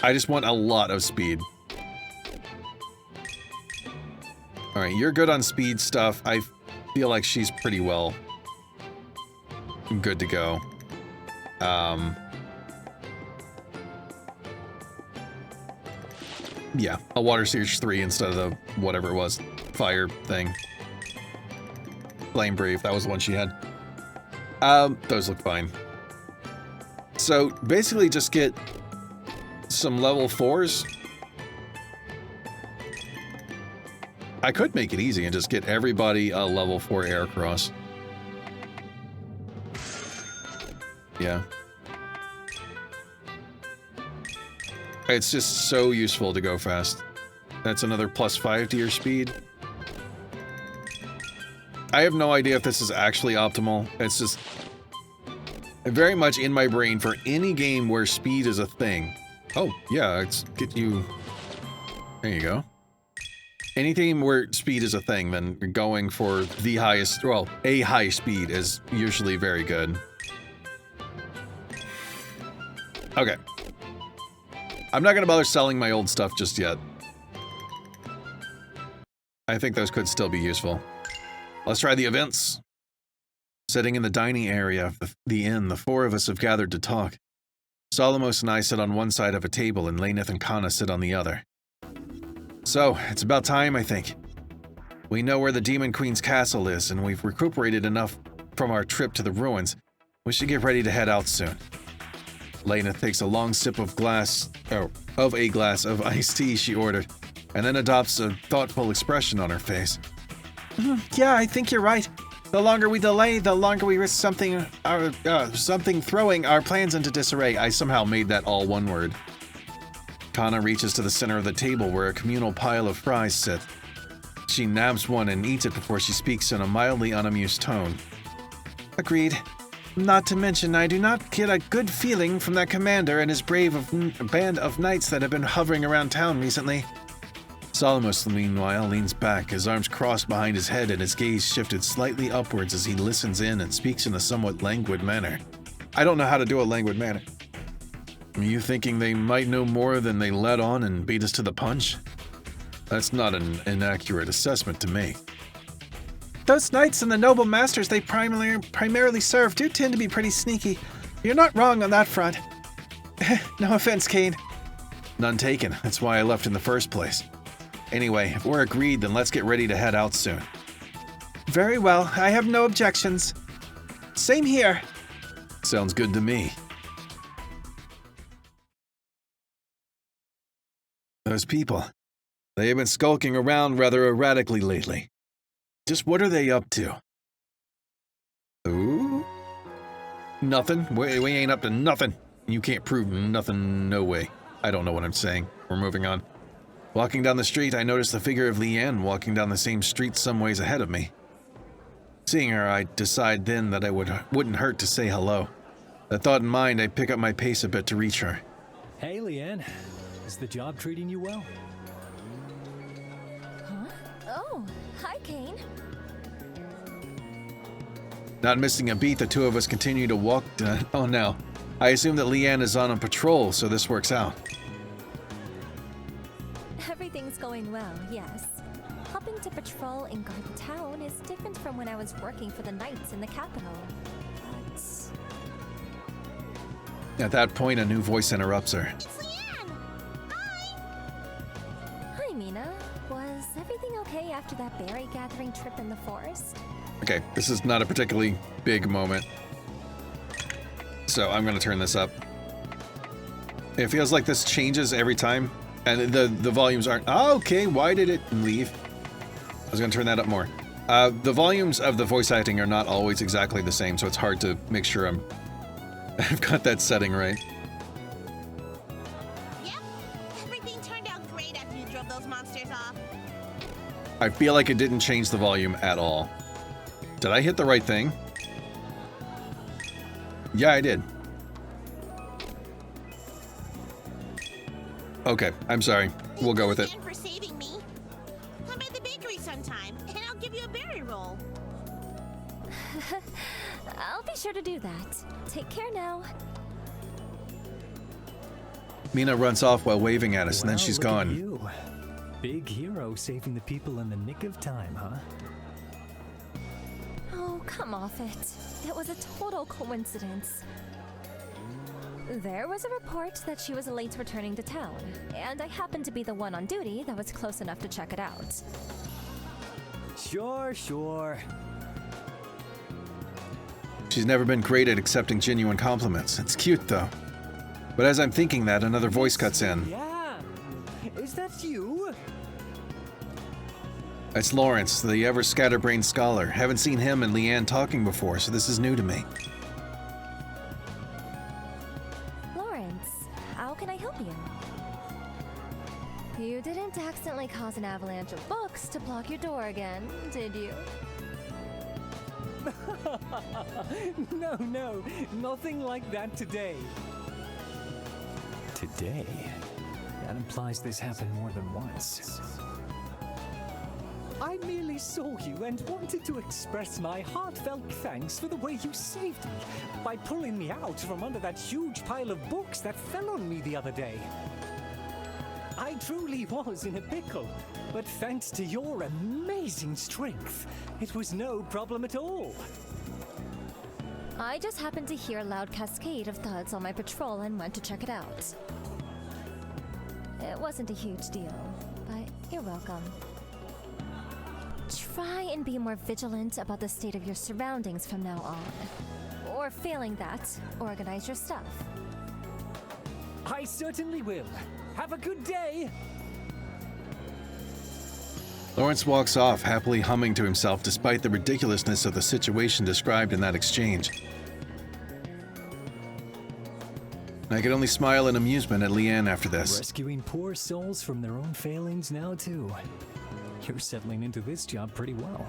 I just want a lot of speed. Alright, you're good on speed stuff. I feel like she's pretty well good to go. Yeah, a Water Surge 3 instead of the whatever it was, fire thing. Flame Brave, that was the one she had. Those look fine. So basically just get some level 4s. I could make it easy and just get everybody a level 4 Aircross. Yeah. It's just so useful to go fast. That's another +5 to your speed. I have no idea if this is actually optimal. It's just very much in my brain for any game where speed is a thing. Oh, yeah, let's get you... There you go. Anything where speed is a thing, then going for the highest, well, a high speed is usually very good. Okay. I'm not gonna bother selling my old stuff just yet. I think those could still be useful. Let's try the events. Sitting in the dining area of the inn, the four of us have gathered to talk. Solomos and I sit on one side of a table, and Laneth and Kana sit on the other. So, it's about time, I think. We know where the Demon Queen's castle is, and we've recuperated enough from our trip to the ruins. We should get ready to head out soon. Laneth takes a long sip of a glass of iced tea she ordered, and then adopts a thoughtful expression on her face. Yeah, I think you're right. The longer we delay, the longer we risk something throwing our plans into disarray. I somehow made that all one word. Kana reaches to the center of the table where a communal pile of fries sits. She nabs one and eats it before she speaks in a mildly unamused tone. Agreed. Not to mention, I do not get a good feeling from that commander and his band of knights that have been hovering around town recently. Solomos, meanwhile, leans back, his arms crossed behind his head and his gaze shifted slightly upwards as he listens in and speaks in a somewhat languid manner. I don't know how to do a languid manner. Are you thinking they might know more than they let on and beat us to the punch? That's not an inaccurate assessment to make. Those knights and the noble masters they primarily serve do tend to be pretty sneaky. You're not wrong on that front. No offense, Kane. None taken. That's why I left in the first place. Anyway, if we're agreed, then let's get ready to head out soon. Very well. I have no objections. Same here. Sounds good to me. Those people. They have been skulking around rather erratically lately. Just what are they up to? Ooh? Nothing? We ain't up to nothing. You can't prove nothing, no way. I don't know what I'm saying. We're moving on. Walking down the street, I noticed the figure of Leanne walking down the same street some ways ahead of me. Seeing her, I decide then that it wouldn't hurt to say hello. That thought in mind, I pick up my pace a bit to reach her. Hey, Leanne. Is the job treating you well? Huh? Oh, hi, Kane. Not missing a beat, the two of us continue to walk. Oh no. I assume that Leanne is on a patrol, so this works out. Everything's going well, yes. Helping to patrol and guard the town is different from when I was working for the knights in the capital. But... At that point, a new voice interrupts her. It's Leanne! Hi, Mina. Was everything okay after that berry gathering trip in the forest? Okay, this is not a particularly big moment. So I'm gonna turn this up. It feels like this changes every time. And the volumes aren't... Oh, okay, why did it leave? I was gonna turn that up more. The volumes of the voice acting are not always exactly the same, so it's hard to make sure I've got that setting right. Yep, everything turned out great after you drove those monsters off. I feel like it didn't change the volume at all. Did I hit the right thing? Yeah, I did. Okay, I'm sorry. We'll go with it. Thanks for saving me. Come by the bakery sometime, and I'll give you a berry roll. I'll be sure to do that. Take care now. Mina runs off while waving at us, and then she's Look at gone. you. Big hero saving the people in the nick of time, huh? Oh, come off it. It was a total coincidence. There was a report that she was late returning to town, and I happened to be the one on duty that was close enough to check it out. Sure. She's never been great at accepting genuine compliments. It's cute, though. But as I'm thinking that, another voice cuts in. Yeah. Is that you? It's Lawrence, the ever-scatterbrained scholar. Haven't seen him and Leanne talking before, so this is new to me. Lawrence, how can I help you? You didn't accidentally cause an avalanche of books to block your door again, did you? No, nothing like that today. Today? That implies this happened more than once. I merely saw you and wanted to express my heartfelt thanks for the way you saved me by pulling me out from under that huge pile of books that fell on me the other day. I truly was in a pickle, but thanks to your amazing strength, it was no problem at all. I just happened to hear a loud cascade of thuds on my patrol and went to check it out. It wasn't a huge deal, but you're welcome. Try and be more vigilant about the state of your surroundings from now on. Or failing that, organize your stuff. I certainly will. Have a good day! Lawrence walks off, happily humming to himself despite the ridiculousness of the situation described in that exchange. I could only smile in amusement at Leanne after this. Rescuing poor souls from their own failings now, too. You're settling into this job pretty well.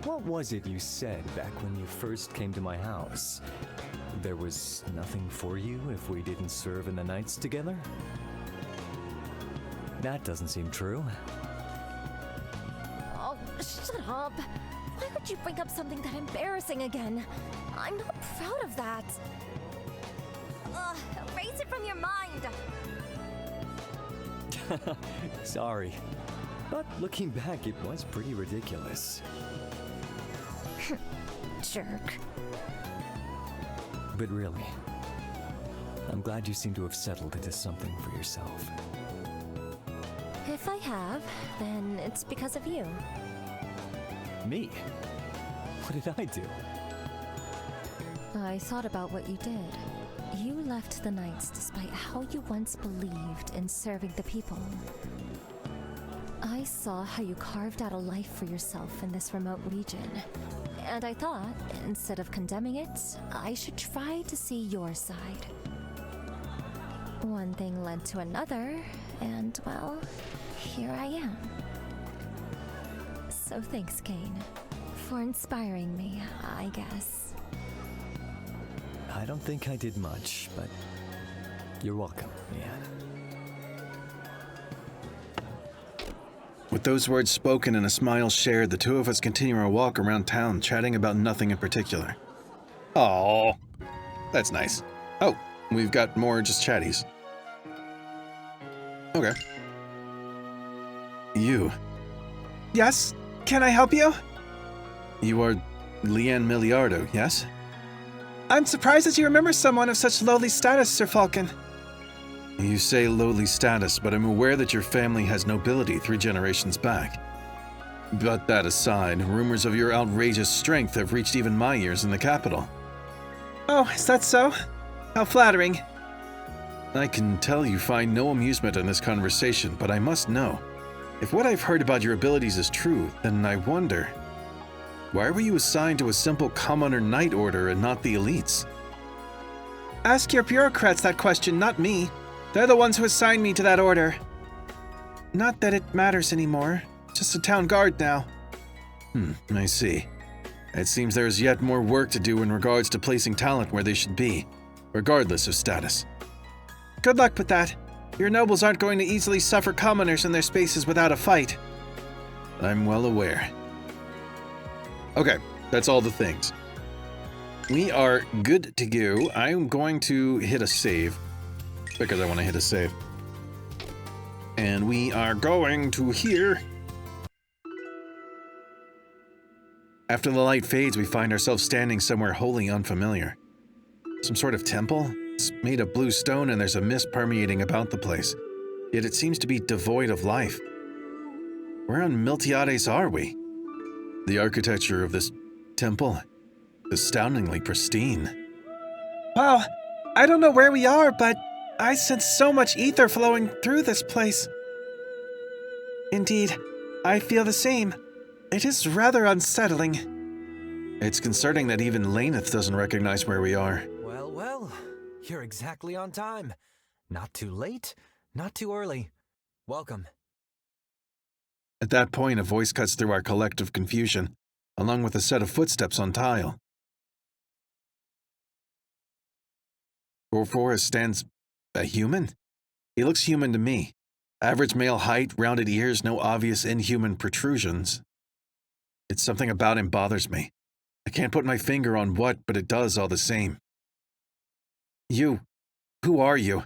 What was it you said back when you first came to my house? There was nothing for you if we didn't serve in the nights together? That doesn't seem true. Oh, shut up. Why would you bring up something that embarrassing again? I'm not proud of that. Ugh, erase it from your mind. Sorry. But looking back, it was pretty ridiculous. Jerk. But really, I'm glad you seem to have settled into something for yourself. If I have, then it's because of you. Me? What did I do? I thought about what you did. You left the Knights despite how you once believed in serving the people. I saw how you carved out a life for yourself in this remote region. And I thought, instead of condemning it, I should try to see your side. One thing led to another, and well, here I am. So thanks, Kane, for inspiring me, I guess. I don't think I did much, but you're welcome, yeah. With those words spoken and a smile shared, the two of us continue our walk around town, chatting about nothing in particular. Oh, that's nice. Oh, we've got more just chatties. Okay. You. Yes? Can I help you? You are Leanne Miliardo, yes? I'm surprised that you remember someone of such lowly status, Sir Falcon. You say lowly status, but I'm aware that your family has nobility 3 generations back. But that aside, rumors of your outrageous strength have reached even my ears in the capital. Oh, is that so? How flattering. I can tell you find no amusement in this conversation, but I must know. If what I've heard about your abilities is true, then I wonder, why were you assigned to a simple commoner knight order and not the elites? Ask your bureaucrats that question, not me. They're the ones who assigned me to that order. Not that it matters anymore. Just a town guard now. I see. It seems there is yet more work to do in regards to placing talent where they should be, regardless of status. Good luck with that. Your nobles aren't going to easily suffer commoners in their spaces without a fight. I'm well aware. Okay, that's all the things. We are good to go. I'm going to hit a save, because I want to hit a save. And we are going to here. After the light fades, we find ourselves standing somewhere wholly unfamiliar. Some sort of temple? It's made of blue stone and there's a mist permeating about the place. Yet it seems to be devoid of life. Where on Miltiades are we? The architecture of this temple is astoundingly pristine. Wow, I don't know where we are, but I sense so much ether flowing through this place. Indeed, I feel the same. It is rather unsettling. It's concerning that even Laneth doesn't recognize where we are. Well, well, you're exactly on time. Not too late, not too early. Welcome. At that point, a voice cuts through our collective confusion, along with a set of footsteps on tile. Before us stands a human? He looks human to me. Average male height, rounded ears, no obvious inhuman protrusions. It's something about him bothers me. I can't put my finger on what, but it does all the same. You. Who are you?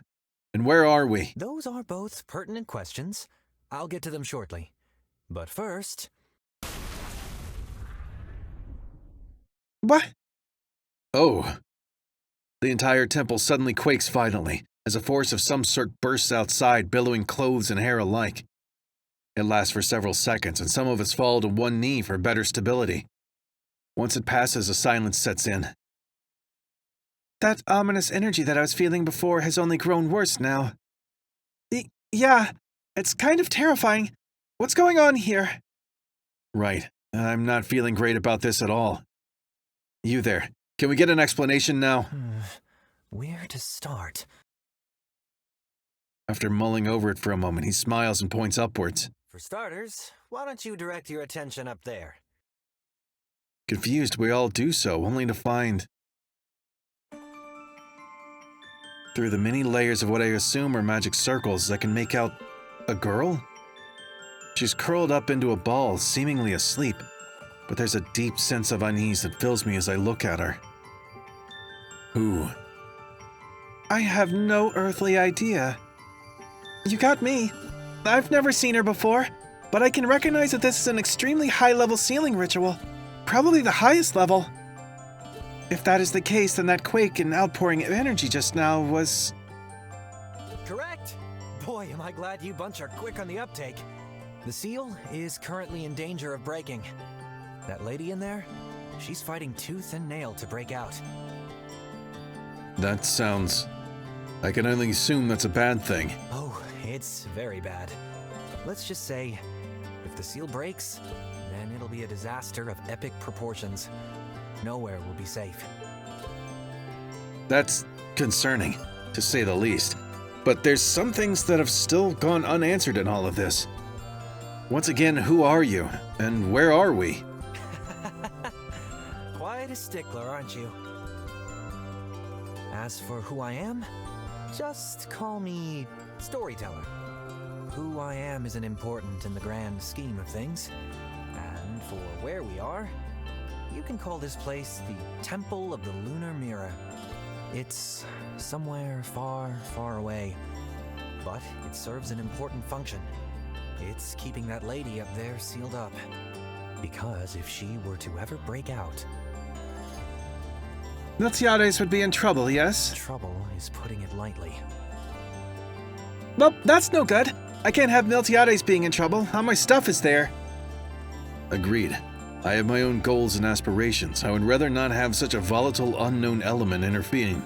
And where are we? Those are both pertinent questions. I'll get to them shortly. But first... What? Oh. The entire temple suddenly quakes violently, as a force of some sort bursts outside, billowing clothes and hair alike. It lasts for several seconds, and some of us fall to one knee for better stability. Once it passes, a silence sets in. That ominous energy that I was feeling before has only grown worse now. Yeah, it's kind of terrifying. What's going on here? Right. I'm not feeling great about this at all. You there. Can we get an explanation now? Where to start? After mulling over it for a moment, he smiles and points upwards. For starters, why don't you direct your attention up there? Confused, we all do so, only to find... Through the many layers of what I assume are magic circles, I can make out a girl? She's curled up into a ball, seemingly asleep, but there's a deep sense of unease that fills me as I look at her. Who? I have no earthly idea. You got me. I've never seen her before, but I can recognize that this is an extremely high-level sealing ritual. Probably the highest level. If that is the case, then that quake and outpouring of energy just now was... Correct! Boy, am I glad you bunch are quick on the uptake. The seal is currently in danger of breaking. That lady in there, she's fighting tooth and nail to break out. That sounds... I can only assume that's a bad thing. Oh, it's very bad. Let's just say, if the seal breaks, then it'll be a disaster of epic proportions. Nowhere will be safe. That's concerning, to say the least. But there's some things that have still gone unanswered in all of this. Once again, who are you? And where are we? Quite a stickler, aren't you? As for who I am, just call me storyteller. Who I am isn't important in the grand scheme of things. And for where we are, you can call this place the Temple of the Lunar Mirror. It's somewhere far, far away, but it serves an important function. It's keeping that lady up there sealed up. Because if she were to ever break out... Miltiades would be in trouble, yes? Trouble is putting it lightly. Well, that's no good. I can't have Miltiades being in trouble. All my stuff is there. Agreed. I have my own goals and aspirations. I would rather not have such a volatile, unknown element interfering.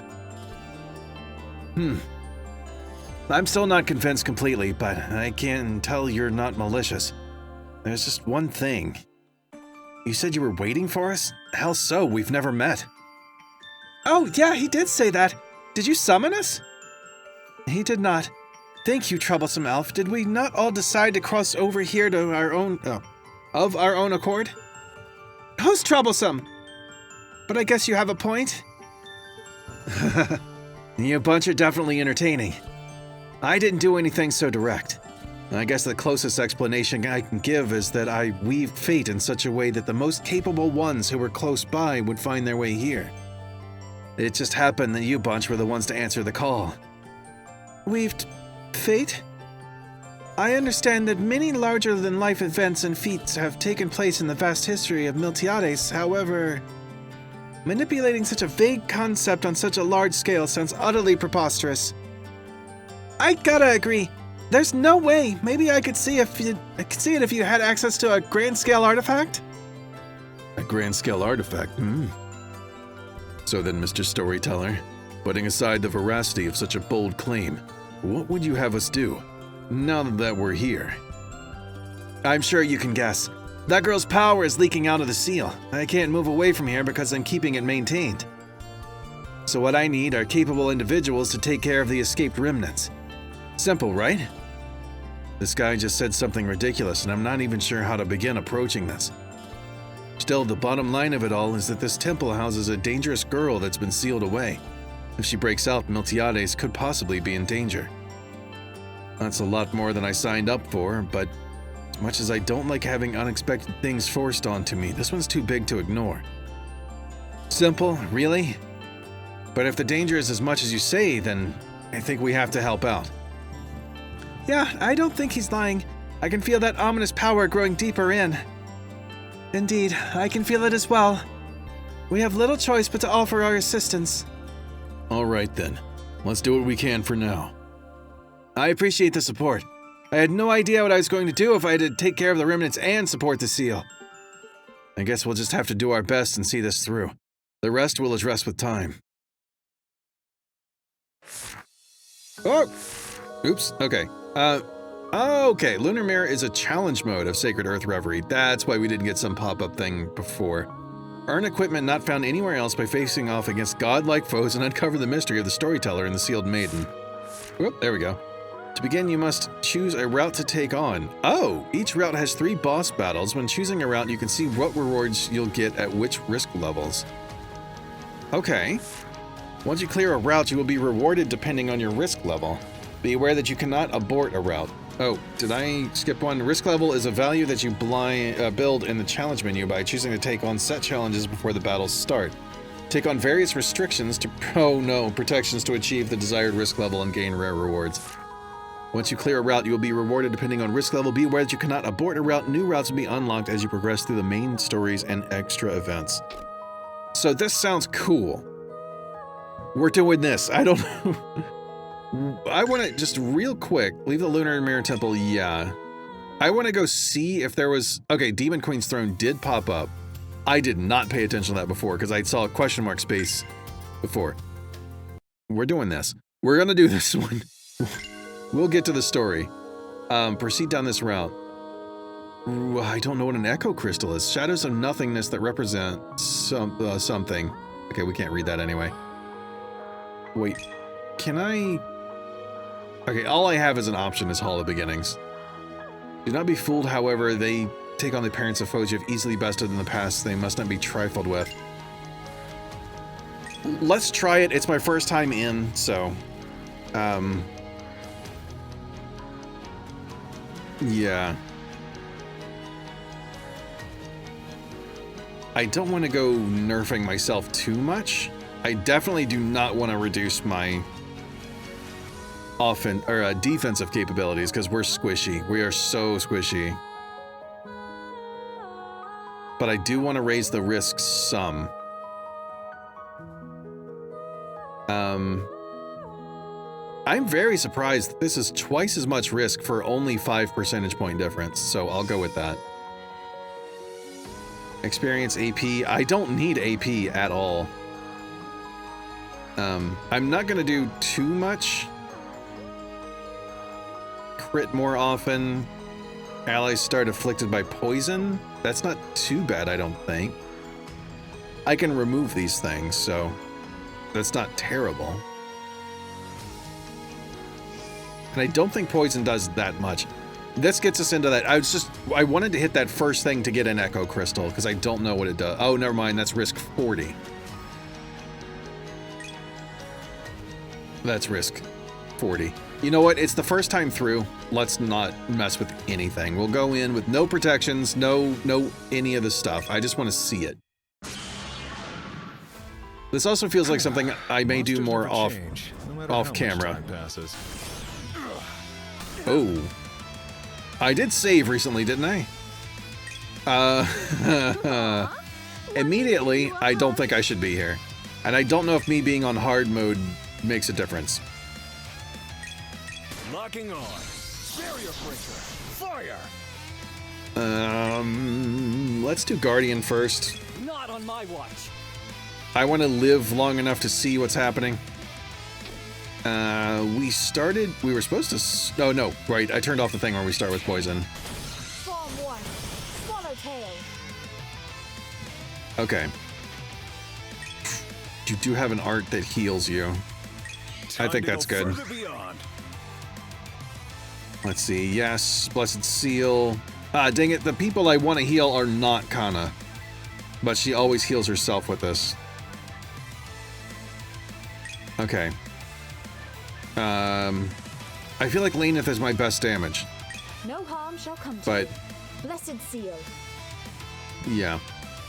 I'm still not convinced completely, but I can tell you're not malicious. There's just one thing. You said you were waiting for us? How so? We've never met. Oh, yeah, he did say that. Did you summon us? He did not. Thank you, troublesome elf. Did we not all decide to cross over here to our own... of our own accord? Who's troublesome? But I guess you have a point. You bunch are definitely entertaining. I didn't do anything so direct. I guess the closest explanation I can give is that I weaved fate in such a way that the most capable ones who were close by would find their way here. It just happened that you bunch were the ones to answer the call. Weaved fate? I understand that many larger-than-life events and feats have taken place in the vast history of Miltiades. However, manipulating such a vague concept on such a large scale sounds utterly preposterous. I gotta agree. There's no way. Maybe I could see it if you had access to a grand-scale artifact? A grand-scale artifact, So then, Mr. Storyteller, putting aside the veracity of such a bold claim, what would you have us do, now that we're here? I'm sure you can guess. That girl's power is leaking out of the seal. I can't move away from here because I'm keeping it maintained. So what I need are capable individuals to take care of the escaped remnants. Simple, right? This guy just said something ridiculous, and I'm not even sure how to begin approaching this. Still, the bottom line of it all is that this temple houses a dangerous girl that's been sealed away. If she breaks out, Miltiades could possibly be in danger. That's a lot more than I signed up for, but as much as I don't like having unexpected things forced onto me, this one's too big to ignore. Simple, really? But if the danger is as much as you say, then I think we have to help out. Yeah, I don't think he's lying. I can feel that ominous power growing deeper in. Indeed, I can feel it as well. We have little choice but to offer our assistance. All right then, let's do what we can for now. I appreciate the support. I had no idea what I was going to do if I had to take care of the remnants and support the seal. I guess we'll just have to do our best and see this through. The rest we'll address with time. Oh! Oops, okay. Okay, Lunar Mirror is a challenge mode of Sacred Earth Reverie. That's why we didn't get some pop-up thing before. Earn equipment not found anywhere else by facing off against godlike foes and uncover the mystery of the Storyteller and the Sealed Maiden. Whoop, there we go. To begin, you must choose a route to take on. Oh, each route has 3 boss battles. When choosing a route, you can see what rewards you'll get at which risk levels. Okay. Once you clear a route, you will be rewarded depending on your risk level. Be aware that you cannot abort a route. Oh, did I skip one? Risk level is a value that you build in the challenge menu by choosing to take on set challenges before the battles start. Take on various restrictions to protections to achieve the desired risk level and gain rare rewards. Once you clear a route, you will be rewarded depending on risk level. Be aware that you cannot abort a route. New routes will be unlocked as you progress through the main stories and extra events. So this sounds cool. We're doing this. I don't know. I want to just real quick leave the Lunar Mirror Temple. Yeah, I want to go see if there was. Okay, Demon Queen's Throne did pop up. I did not pay attention to that before because I saw a question mark space before. We're doing this. We're gonna do this one. We'll get to the story. Proceed down this route. Ooh, I don't know what an echo crystal is. Shadows of nothingness that represent something. Okay, we can't read that anyway. Wait, can I? Okay, all I have as an option is Hall of Beginnings. Do not be fooled, however, they take on the appearance of foes you have easily bested in the past. They must not be trifled with. Let's try it. It's my first time in, so... yeah. I don't want to go nerfing myself too much. I definitely do not want to reduce my defensive capabilities because we're squishy. We are so squishy. But I do want to raise the risk some. I'm very surprised that this is twice as much risk for only 5 percentage point difference, so I'll go with that. Experience AP. I don't need AP at all. I'm not gonna do too much. Crit more often. Allies start afflicted by poison. That's not too bad, I don't think. I can remove these things, so that's not terrible. And I don't think poison does that much. This gets us into that. I wanted to hit that first thing to get an Echo Crystal, because I don't know what it does. Oh, never mind, that's risk 40. That's risk 40. You know what? It's the first time through. Let's not mess with anything. We'll go in with no protections, no any of the stuff. I just want to see it. This also feels like something I may do more off camera. Oh. I did save recently, didn't I? Immediately, I don't think I should be here. And I don't know if me being on hard mode makes a difference. Locking on. Barrier breaker. Fire. Let's do Guardian first. Not on my watch. I want to live long enough to see what's happening. We were supposed to, oh no, right, I turned off the thing where we start with poison. Form 1. Swallowtail. Okay. You do have an art that heals you. I think that's good. Let's see, yes, Blessed Seal. Ah, dang it, the people I want to heal are not Kana. But she always heals herself with this. Okay. I feel like Laneth is my best damage. No harm shall come to But, you. Blessed Seal. yeah.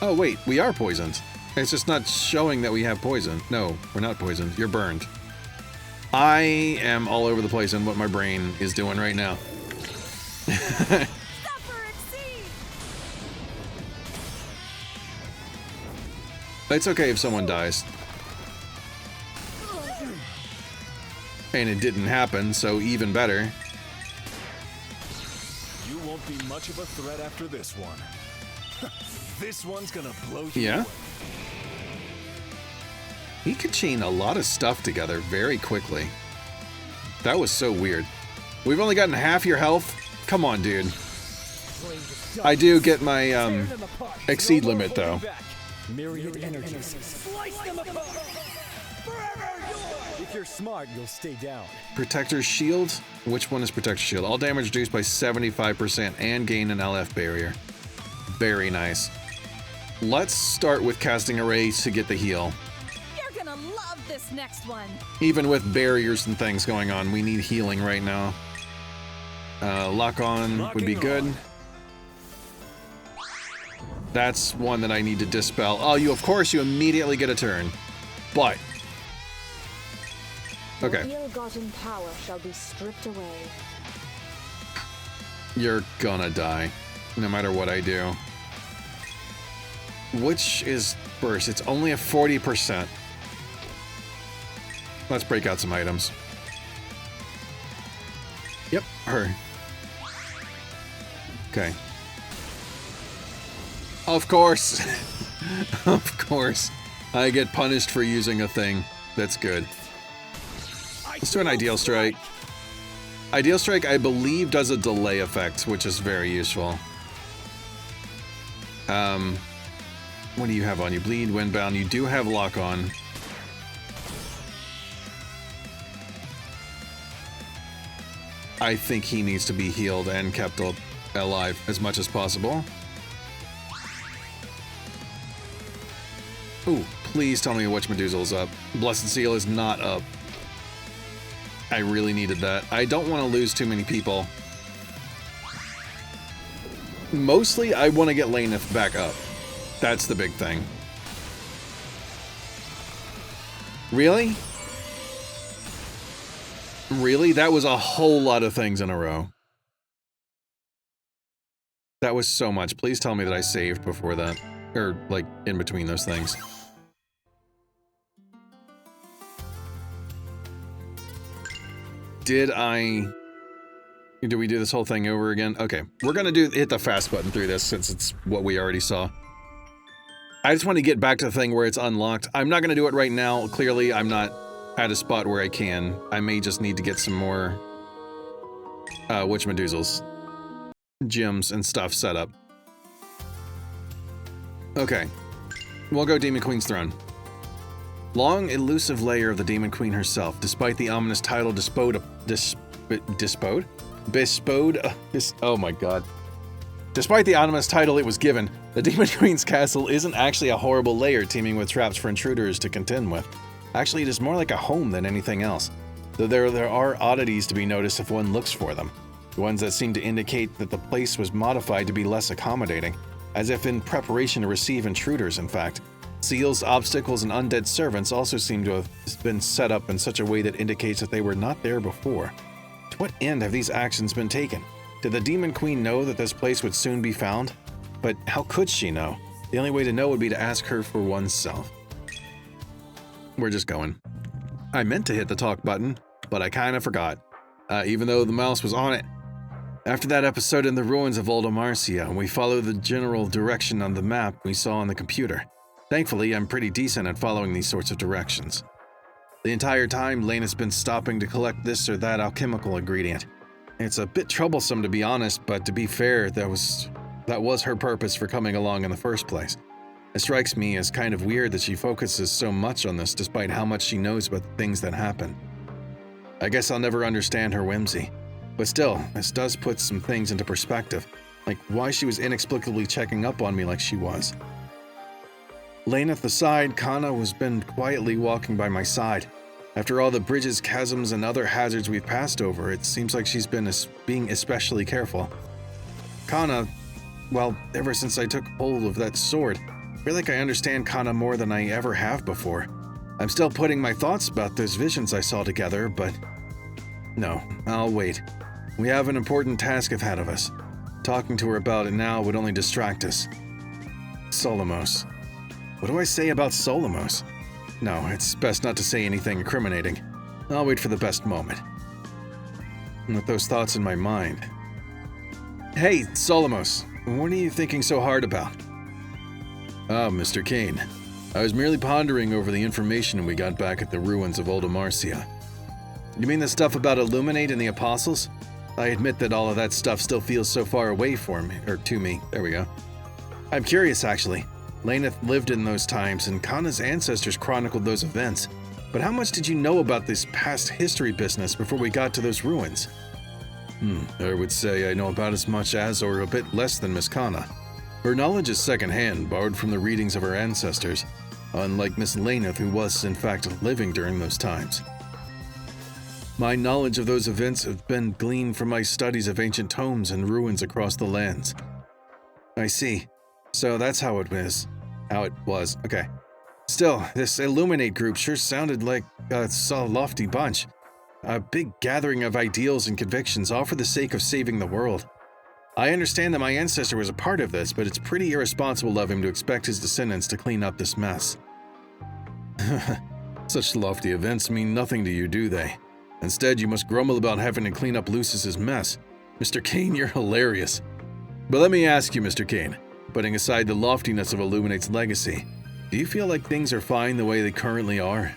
Oh, wait, we are poisoned. It's just not showing that we have poison. No, we're not poisoned. You're burned. I am all over the place in what my brain is doing right now. It's okay if someone dies. And it didn't happen, so even better. You won't be much of a threat after this one. This one's gonna blow you Yeah? away. He could chain a lot of stuff together very quickly. That was so weird. We've only gotten half your health? Come on, dude. I do get my, exceed limit, though. Myriad energies. Slice them apart. Forever yours. If you're smart, you'll stay down. Protector's Shield? Which one is Protector's Shield? All damage reduced by 75% and gain an LF barrier. Very nice. Let's start with casting a ray to get the heal. You're gonna love this next one. Even with barriers and things going on, we need healing right now. Lock on would be good. That's one that I need to dispel. Oh, of course you immediately get a turn. But. Okay. Your ill-gotten power shall be stripped away. You're gonna die. No matter what I do. Which is first? It's only a 40%. Let's break out some items. Yep, her. Okay. Of course. Of course. I get punished for using a thing. That's good. Let's do an Ideal Strike. Ideal Strike, I believe, does a delay effect, which is very useful. What do you have on? You bleed, windbound. You do have lock on. I think he needs to be healed and kept alive as much as possible. Ooh, please tell me Witch Medusa's up. Blessed Seal is not up. I really needed that. I don't want to lose too many people. Mostly, I want to get Laneth back up. That's the big thing. Really? Really? That was a whole lot of things in a row. That was so much. Please tell me that I saved before that. Or, like, in between those things. Did we do this whole thing over again? Okay, we're gonna hit the fast button through this since it's what we already saw. I just want to get back to the thing where it's unlocked. I'm not gonna do it right now. Clearly, I'm not at a spot where I can. I may just need to get some more Witch Medusas, gems, and stuff set up. Okay, we'll go Demon Queen's Throne. Long, elusive lair of the Demon Queen herself, despite the ominous title oh my god. Despite the ominous title it was given, the Demon Queen's castle isn't actually a horrible lair teeming with traps for intruders to contend with. Actually, it is more like a home than anything else, though there are oddities to be noticed if one looks for them. Ones that seem to indicate that the place was modified to be less accommodating, as if in preparation to receive intruders, in fact. Seals, obstacles, and undead servants also seem to have been set up in such a way that indicates that they were not there before. To what end have these actions been taken? Did the Demon Queen know that this place would soon be found? But how could she know? The only way to know would be to ask her for oneself. We're just going. I meant to hit the talk button, but I kinda forgot, even though the mouse was on it. After that episode in the ruins of Old Amarcia, we followed the general direction on the map we saw on the computer. Thankfully, I'm pretty decent at following these sorts of directions. The entire time, Lane has been stopping to collect this or that alchemical ingredient. It's a bit troublesome to be honest, but to be fair, that was her purpose for coming along in the first place. It strikes me as kind of weird that she focuses so much on this despite how much she knows about the things that happen. I guess I'll never understand her whimsy. But still, this does put some things into perspective, like why she was inexplicably checking up on me like she was. Laying at the side, Kana has been quietly walking by my side. After all the bridges, chasms, and other hazards we've passed over, it seems like she's been being especially careful. Kana, well, ever since I took hold of that sword, I feel like I understand Kana more than I ever have before. I'm still putting my thoughts about those visions I saw together, but no, I'll wait. We have an important task ahead of us. Talking to her about it now would only distract us. Solomos. What do I say about Solomos? No, it's best not to say anything incriminating. I'll wait for the best moment. And with those thoughts in my mind. Hey, Solomos, what are you thinking so hard about? Ah, Mr. Kane. I was merely pondering over the information we got back at the ruins of Old Amarcia. You mean the stuff about Illuminate and the Apostles? I admit that all of that stuff still feels so far away to me. There we go. I'm curious, actually. Laneth lived in those times, and Kana's ancestors chronicled those events. But how much did you know about this past history business before we got to those ruins? I would say I know about as much as, or a bit less than Miss Kana. Her knowledge is secondhand, borrowed from the readings of her ancestors, unlike Miss Laneth, who was, in fact, living during those times. My knowledge of those events have been gleaned from my studies of ancient tomes and ruins across the lands. I see. So that's how it was. Okay. Still, this Illuminate group sure sounded like a lofty bunch. A big gathering of ideals and convictions, all for the sake of saving the world. I understand that my ancestor was a part of this, but it's pretty irresponsible of him to expect his descendants to clean up this mess. Such lofty events mean nothing to you, do they? Instead, you must grumble about having to clean up Lucis's mess. Mr. Kane, you're hilarious. But let me ask you, Mr. Kane, putting aside the loftiness of Illuminate's legacy, do you feel like things are fine the way they currently are?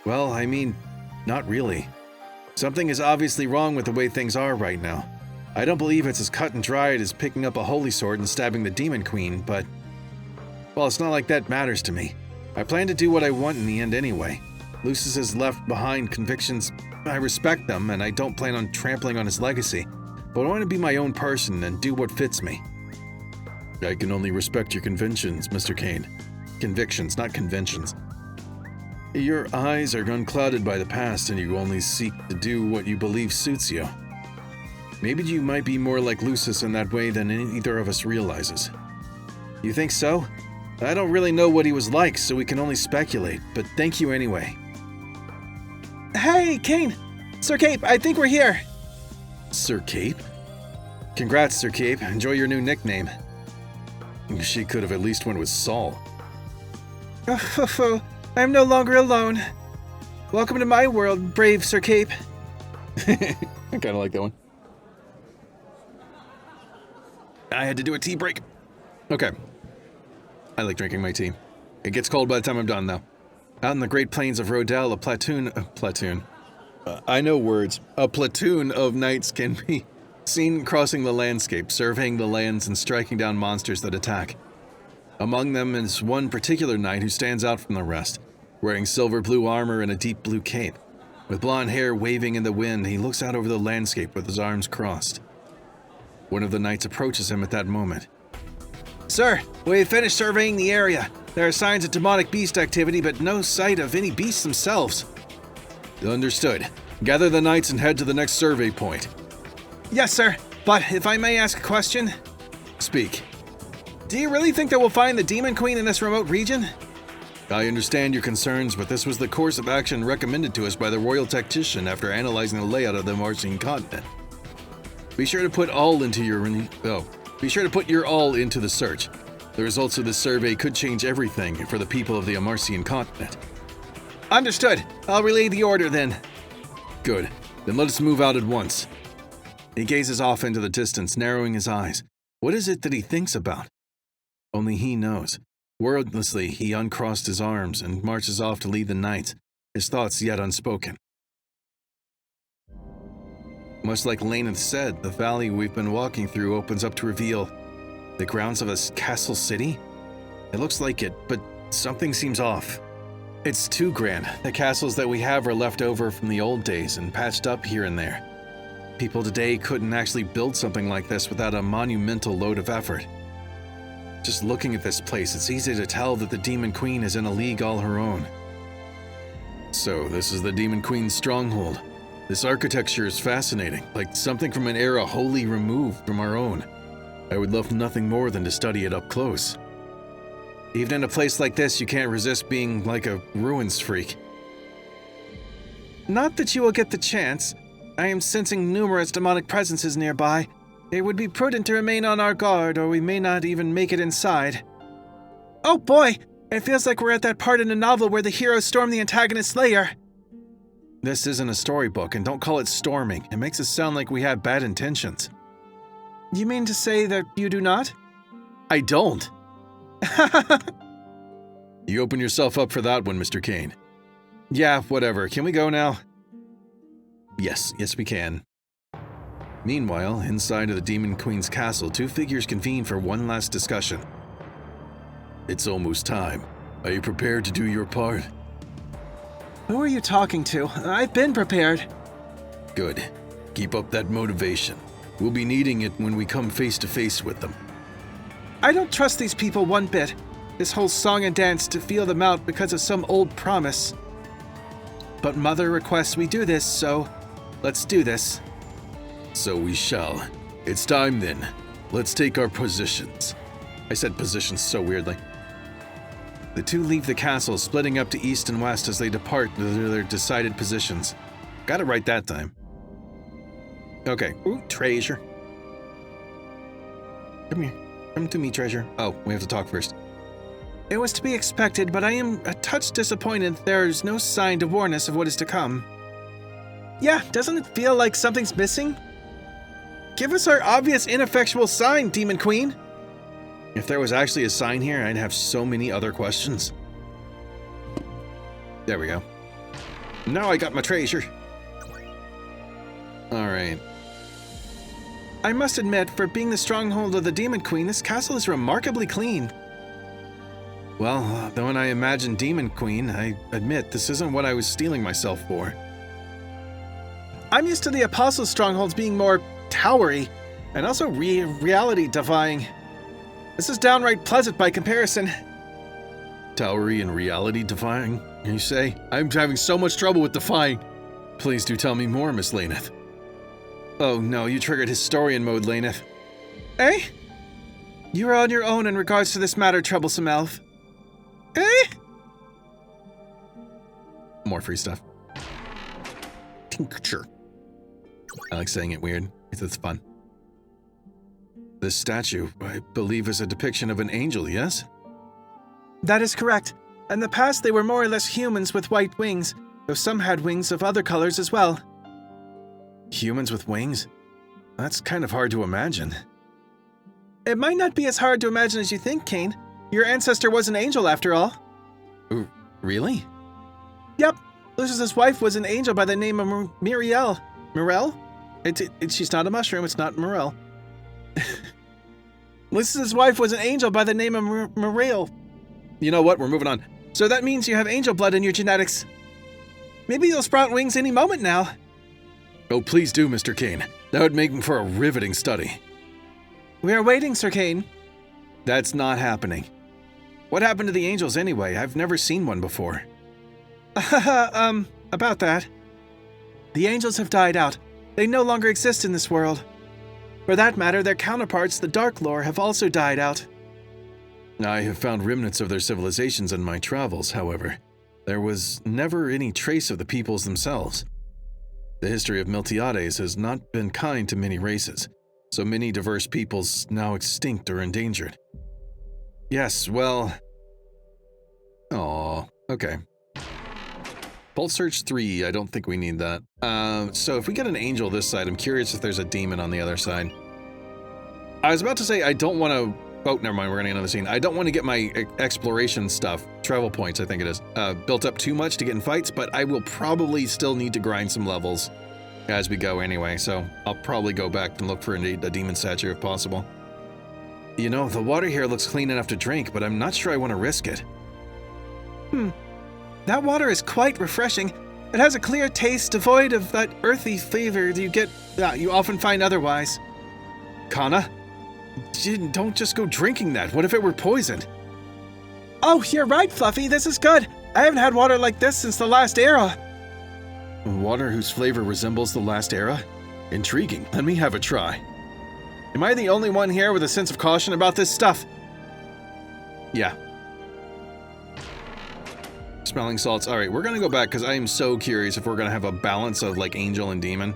Well, I mean, not really. Something is obviously wrong with the way things are right now. I don't believe it's as cut and dried as picking up a holy sword and stabbing the Demon Queen, but... well, it's not like that matters to me. I plan to do what I want in the end anyway. Lucis has left behind convictions. I respect them, and I don't plan on trampling on his legacy, but I want to be my own person and do what fits me. I can only respect your convictions, Mr. Kane. Convictions, not conventions. Your eyes are unclouded by the past, and you only seek to do what you believe suits you. Maybe you might be more like Lucis in that way than either of us realizes. You think so? I don't really know what he was like, so we can only speculate, but thank you anyway. Hey, Kane! Sir Cape, I think we're here! Sir Cape? Congrats, Sir Cape. Enjoy your new nickname. She could have at least went with Saul. Oh, I'm no longer alone. Welcome to my world, brave Sir Cape. I kind of like that one. I had to do a tea break. Okay. I like drinking my tea. It gets cold by the time I'm done, though. Out in the Great Plains of Rodel, a platoon of knights can be seen crossing the landscape, surveying the lands and striking down monsters that attack. Among them is one particular knight who stands out from the rest, wearing silver blue armor and a deep blue cape. With blonde hair waving in the wind, he looks out over the landscape with his arms crossed. One of the knights approaches him at that moment. Sir, we've finished surveying the area. There are signs of demonic beast activity, but no sight of any beasts themselves. Understood. Gather the knights and head to the next survey point. Yes, sir. But if I may ask a question? Speak. Do you really think that we'll find the Demon Queen in this remote region? I understand your concerns, but this was the course of action recommended to us by the royal tactician after analyzing the layout of the Martian continent. Be sure to put all into your Be sure to put your all into the search. The results of this survey could change everything for the people of the Amarcian continent. Understood. I'll relay the order then. Good. Then let us move out at once. He gazes off into the distance, narrowing his eyes. What is it that he thinks about? Only he knows. Wordlessly, he uncrossed his arms and marches off to lead the knights, his thoughts yet unspoken. Much like Laneth said, the valley we've been walking through opens up to reveal the grounds of a castle city? It looks like it, but something seems off. It's too grand. The castles that we have are left over from the old days and patched up here and there. People today couldn't actually build something like this without a monumental load of effort. Just looking at this place, it's easy to tell that the Demon Queen is in a league all her own. So, this is the Demon Queen's stronghold. This architecture is fascinating, like something from an era wholly removed from our own. I would love nothing more than to study it up close. Even in a place like this, you can't resist being like a ruins freak. Not that you will get the chance. I am sensing numerous demonic presences nearby. It would be prudent to remain on our guard, or we may not even make it inside. Oh boy! It feels like we're at that part in a novel where the hero stormed the antagonist's lair. This isn't a storybook, and don't call it storming. It makes it sound like we had bad intentions. You mean to say that you do not? I don't. You open yourself up for that one, Mr. Kane. Yeah, whatever. Can we go now? Yes, we can. Meanwhile, inside of the Demon Queen's castle, two figures convene for one last discussion. It's almost time. Are you prepared to do your part? Who are you talking to? I've been prepared. Good. Keep up that motivation. We'll be needing it when we come face to face with them. I don't trust these people one bit. This whole song and dance to feel them out because of some old promise. But Mother requests we do this, so let's do this. So we shall. It's time then. Let's take our positions. I said positions so weirdly. The two leave the castle, splitting up to east and west as they depart to their decided positions. Got it right that time. Okay. Ooh, treasure. Come here. Come to me, treasure. Oh, we have to talk first. It was to be expected, but I am a touch disappointed there's no sign to warn us of what is to come. Yeah, doesn't it feel like something's missing? Give us our obvious ineffectual sign, Demon Queen! If there was actually a sign here, I'd have so many other questions. There we go. Now I got my treasure. Alright. I must admit, for being the stronghold of the Demon Queen, this castle is remarkably clean. Well, when I imagine Demon Queen, I admit this isn't what I was steeling myself for. I'm used to the Apostle strongholds being more towery, and also reality-defying. This is downright pleasant by comparison. Towery and reality-defying, you say? I'm having so much trouble with defying. Please do tell me more, Miss Laneth. Oh no, you triggered historian mode, Laneth. Eh? You are on your own in regards to this matter, troublesome elf. Eh? More free stuff. Tincture. I like saying it weird. It's fun. This statue, I believe, is a depiction of an angel, yes? That is correct. In the past, they were more or less humans with white wings, though some had wings of other colors as well. Humans with wings? That's kind of hard to imagine. It might not be as hard to imagine as you think, Kane. Your ancestor was an angel, after all. Ooh, really? Yep. Lucius's wife was an angel by the name of Muriel. Morel? She's not a mushroom, it's not Morel. Lucius's wife was an angel by the name of Muriel. You know what? We're moving on. So that means you have angel blood in your genetics. Maybe you'll sprout wings any moment now. Oh, please do, Mr. Kane. That would make for a riveting study. We are waiting, Sir Kane. That's not happening. What happened to the angels anyway? I've never seen one before. About that. The angels have died out. They no longer exist in this world. For that matter, their counterparts, the Dark Lore, have also died out. I have found remnants of their civilizations in my travels, however. There was never any trace of the peoples themselves. The history of Miltiades has not been kind to many races, so many diverse peoples now extinct or endangered. Yes, well... Aw, okay. Pulse Search 3, I don't think we need that. So if we get an angel this side, I'm curious if there's a demon on the other side. I was about to say I don't want to... Oh, never mind, we're gonna get another scene. I don't want to get my exploration stuff, travel points I think it is, built up too much to get in fights, but I will probably still need to grind some levels as we go anyway, so I'll probably go back and look for a demon statue if possible. You know, the water here looks clean enough to drink, but I'm not sure I want to risk it. That water is quite refreshing. It has a clear taste devoid of that earthy flavor you often find otherwise. Kana? Don't just go drinking that. What if it were poisoned? Oh, you're right, Fluffy. This is good. I haven't had water like this since the last era. Water whose flavor resembles the last era? Intriguing. Let me have a try. Am I the only one here with a sense of caution about this stuff? Yeah. Smelling salts. Alright, we're gonna go back because I am so curious if we're gonna have a balance of like angel and demon.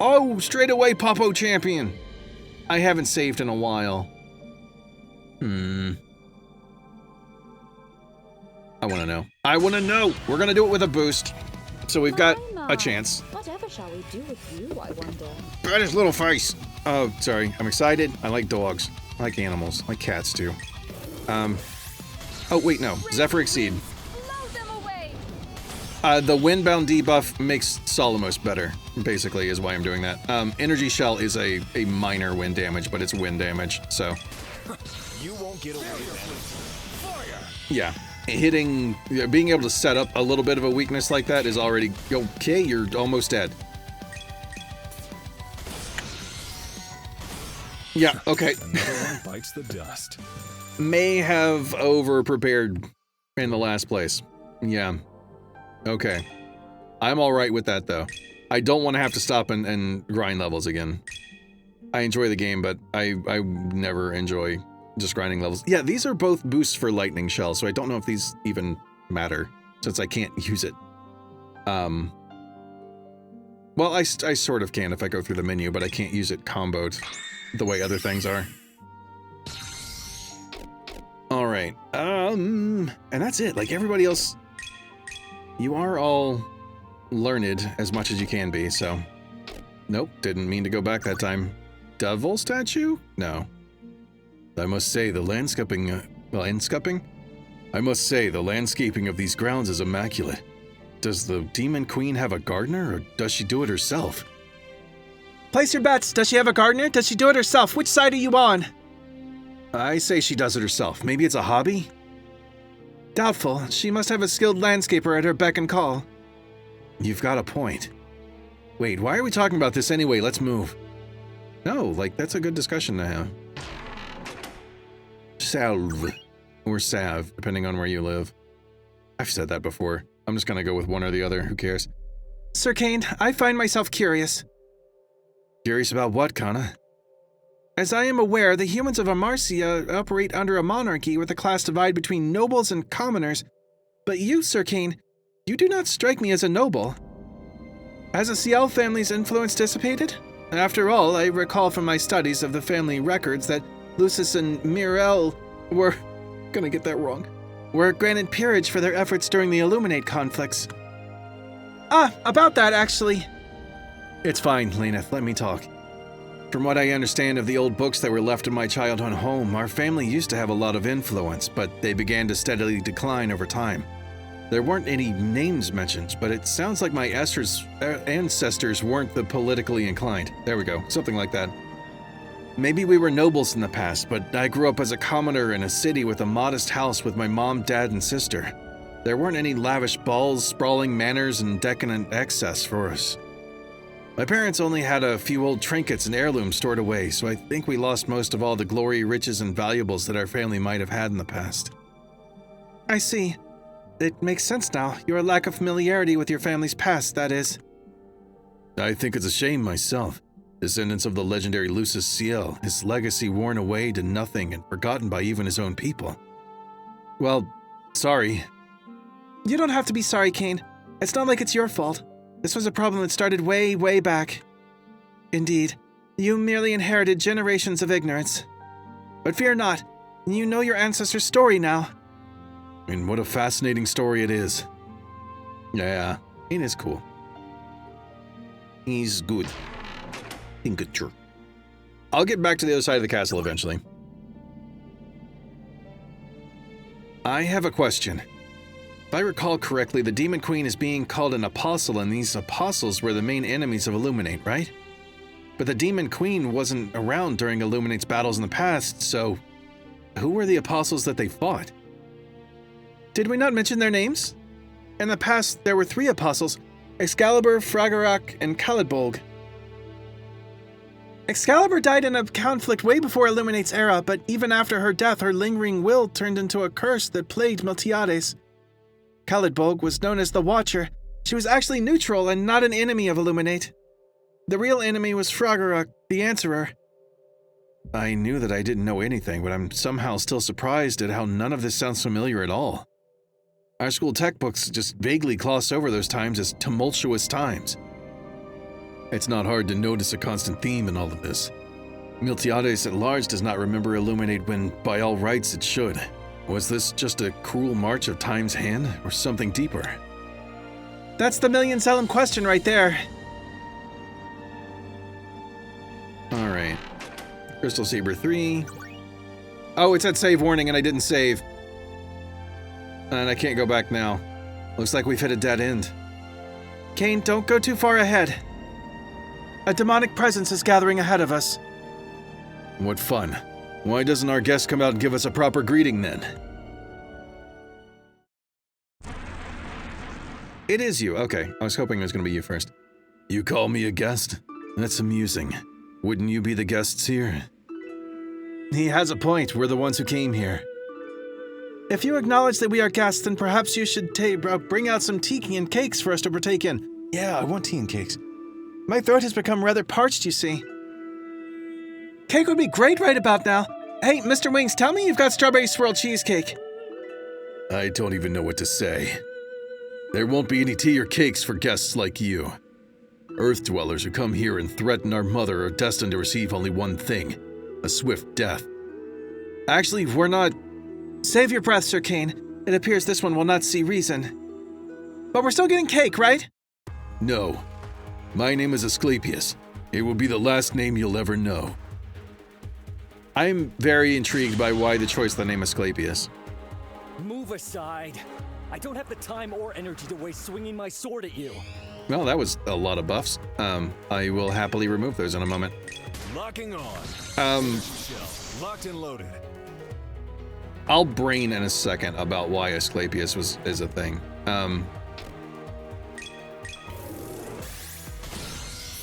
Oh, straight away Popo Champion! I haven't saved in a while. I wanna know. I wanna know! We're gonna do it with a boost. So we've got a chance. Whatever shall we do with you, I wonder? Got his little face! Oh, sorry. I'm excited. I like dogs. I like animals. I like cats too. Oh, wait, no. Zephyr Exceed. Blow them away! The Windbound debuff makes Solomos better, basically, is why I'm doing that. Energy Shell is a minor wind damage, but it's wind damage, so... You won't get away with that. Fire! Yeah. Being able to set up a little bit of a weakness like that is already... Okay, you're almost dead. Yeah, okay. Another one bites the dust. May have over-prepared in the last place. Yeah. Okay. I'm alright with that, though. I don't want to have to stop and grind levels again. I enjoy the game, but I never enjoy just grinding levels. Yeah, these are both boosts for Lightning Shell, so I don't know if these even matter, since I can't use it. Well, I sort of can if I go through the menu, but I can't use it comboed the way other things are. Alright, and that's it. Like, everybody else, you are all learned as much as you can be, so... Nope, didn't mean to go back that time. Devil statue? No. I must say, the landscaping... I must say, the landscaping of these grounds is immaculate. Does the Demon Queen have a gardener, or does she do it herself? Place your bets. Does she have a gardener? Does she do it herself? Which side are you on? I say she does it herself. Maybe it's a hobby? Doubtful. She must have a skilled landscaper at her beck and call. You've got a point. Wait, why are we talking about this anyway? Let's move. No, like, that's a good discussion to have. Salve. Or salve, depending on where you live. I've said that before. I'm just gonna go with one or the other. Who cares? Sir Kane, I find myself curious. Curious about what, Kana? As I am aware, the humans of Amarcia operate under a monarchy with a class divide between nobles and commoners. But you, Sir Kane, you do not strike me as a noble. Has the Ciel family's influence dissipated? After all, I recall from my studies of the family records that Lucis and Mirel were... gonna get that wrong. Were granted peerage for their efforts during the Illuminate conflicts. Ah, about that, actually. It's fine, Leneth, let me talk. From what I understand of the old books that were left in my childhood home, our family used to have a lot of influence, but they began to steadily decline over time. There weren't any names mentioned, but it sounds like my ancestors weren't the politically inclined. There we go, something like that. Maybe we were nobles in the past, but I grew up as a commoner in a city with a modest house with my mom, dad, and sister. There weren't any lavish balls, sprawling manors, and decadent excess for us. My parents only had a few old trinkets and heirlooms stored away, so I think we lost most of all the glory, riches, and valuables that our family might have had in the past. I see. It makes sense now. Your lack of familiarity with your family's past, that is. I think it's a shame myself. Descendants of the legendary Lucis Ciel, his legacy worn away to nothing and forgotten by even his own people. Well, sorry. You don't have to be sorry, Kane. It's not like it's your fault. This was a problem that started way, way back. Indeed, you merely inherited generations of ignorance. But fear not, you know your ancestors' story now. And what a fascinating story it is. Yeah, it is cool. He's good. Tinkature. I'll get back to the other side of the castle eventually. I have a question. If I recall correctly, the Demon Queen is being called an apostle, and these apostles were the main enemies of Illuminate, right? But the Demon Queen wasn't around during Illuminate's battles in the past, so who were the apostles that they fought? Did we not mention their names? In the past, there were 3 apostles, Excalibur, Fragarak, and Khalidbolg. Excalibur died in a conflict way before Illuminate's era, but even after her death, her lingering will turned into a curse that plagued Miltiades. Khalidbolg was known as the Watcher. She was actually neutral and not an enemy of Illuminate. The real enemy was Fragarak, the Answerer. I knew that I didn't know anything, but I'm somehow still surprised at how none of this sounds familiar at all. Our school tech books just vaguely gloss over those times as tumultuous times. It's not hard to notice a constant theme in all of this. Miltiades at large does not remember Illuminate when, by all rights, it should. Was this just a cruel march of time's hand, or something deeper? That's the million-selling question right there. Alright. Crystal Saber 3. Oh, it said save warning and I didn't save. And I can't go back now. Looks like we've hit a dead end. Kane, don't go too far ahead. A demonic presence is gathering ahead of us. What fun. Why doesn't our guest come out and give us a proper greeting then? It is you. Okay, I was hoping it was going to be you first. You call me a guest? That's amusing. Wouldn't you be the guests here? He has a point. We're the ones who came here. If you acknowledge that we are guests, then perhaps you should bring out some tea and cakes for us to partake in. Yeah, I want tea and cakes. My throat has become rather parched, you see. Cake would be great right about now. Hey, Mr. Wings, tell me you've got strawberry swirl cheesecake. I don't even know what to say. There won't be any tea or cakes for guests like you. Earth dwellers who come here and threaten our mother are destined to receive only one thing, a swift death. Actually, we're not... Save your breath, Sir Kane. It appears this one will not see reason. But we're still getting cake, right? No. My name is Asclepius. It will be the last name you'll ever know. I'm very intrigued by why the choice of the name Asclepius. Move aside. I don't have the time or energy to waste swinging my sword at you. Well, that was a lot of buffs. I will happily remove those in a moment. Locking on. Locked and loaded. I'll brain in a second about why Asclepius is a thing.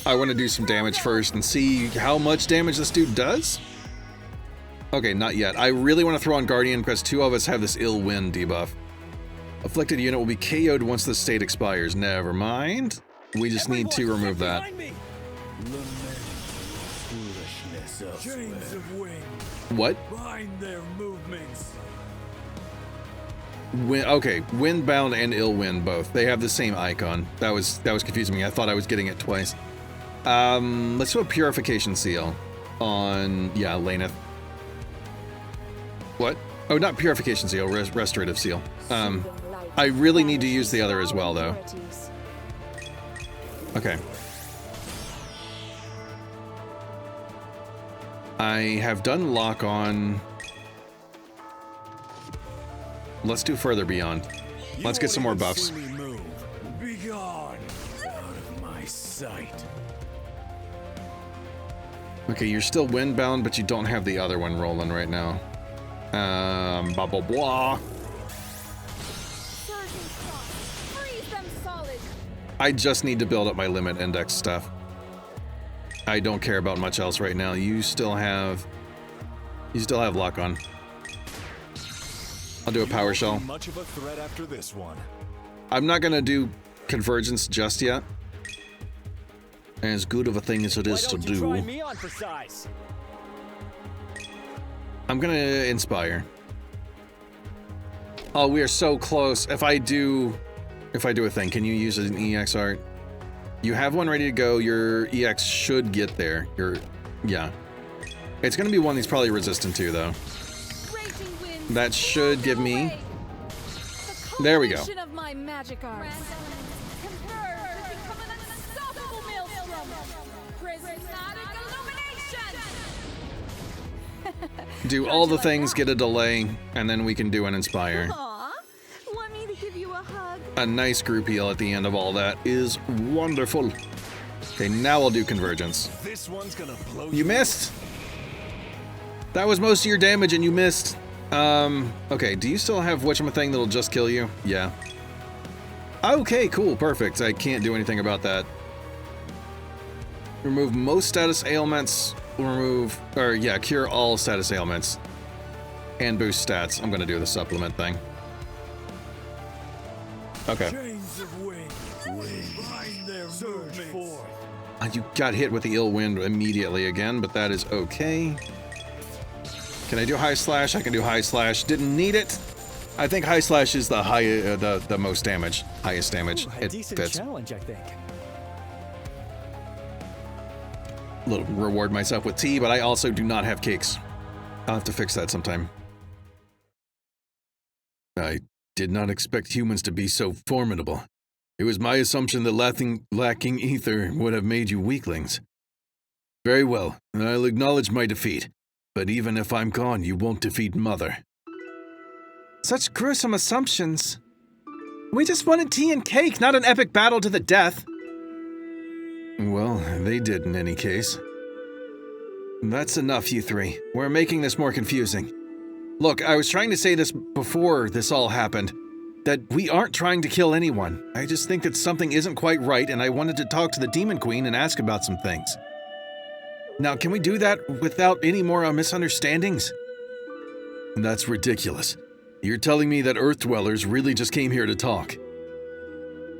I want to do some damage first and see how much damage this dude does. Okay, not yet. I really want to throw on Guardian because 2 of us have this ill wind debuff. Afflicted unit will be KO'd once the state expires. Never mind. We just need to remove that. Chains of wind. What? Bind their movements. Okay, Windbound and Ill Wind both. They have the same icon. That was confusing me. I thought I was getting it twice. Let's do a Purification Seal on, yeah, Laneth. What? Oh, not Purification Seal, Restorative Seal. I really need to use the other as well, though. Okay. I have done Lock On. Let's do Further Beyond. Let's get some more buffs. Be gone out of my sight. Okay, you're still Windbound, but you don't have the other one rolling right now. Blah, blah, blah. I just need to build up my limit index stuff. I don't care about much else right now. You still have Lock On. I'll do a Power Shell. Much of a threat after this one. I'm not gonna do Convergence just yet. As good of a thing as it is to do. Try me on for size? I'm gonna Inspire. Oh, we are so close. If I do a thing, can you use an EX art? You have one ready to go. Your EX should get there. Yeah. It's going to be one he's probably resistant to, though. That should give me... There we go. Of my magic arts. Do all the things, get a delay, and then we can do an inspire. Aw, want me to give you a hug? A nice group heal at the end of all that is wonderful. Okay, now I'll do convergence. This one's gonna blow You missed. That was most of your damage and you missed. Okay, do you still have whatchamacallit that'll just kill you? Yeah. Okay, cool, perfect. I can't do anything about that. Remove most status ailments. Cure all status ailments. And boost stats. I'm gonna do the supplement thing. Okay. Chains of wind. Bind their surge forth. You got hit with the ill wind immediately again, but that is okay. Can I do high slash? I can do high slash. Didn't need it. I think high slash is the the most damage, highest damage. Ooh, a It decent fits. challenge, I think. Little reward myself with tea, but I also do not have cakes. I'll have to fix that sometime. I did not expect humans to be so formidable. It was my assumption that lacking ether would have made you weaklings. Very well, I'll acknowledge my defeat. But even if I'm gone, you won't defeat Mother. Such gruesome assumptions. We just wanted tea and cake, not an epic battle to the death. Well, they did in any case. That's enough, you three. We're making this more confusing. Look, I was trying to say this before this all happened, that we aren't trying to kill anyone. I just think that something isn't quite right, and I wanted to talk to the Demon Queen and ask about some things. Now, can we do that without any more misunderstandings? That's ridiculous. You're telling me that Earth Dwellers really just came here to talk.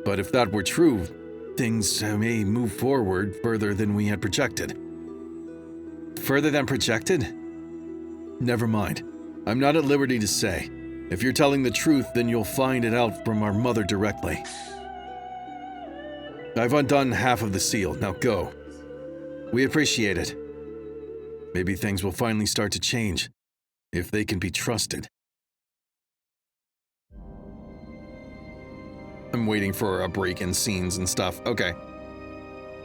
But if that were true, things may move forward further than we had projected. Further than projected? Never mind. I'm not at liberty to say. If you're telling the truth, then you'll find it out from our mother directly. I've undone half of the seal. Now go. We appreciate it. Maybe things will finally start to change, if they can be trusted. I'm waiting for a break in scenes and stuff. Okay.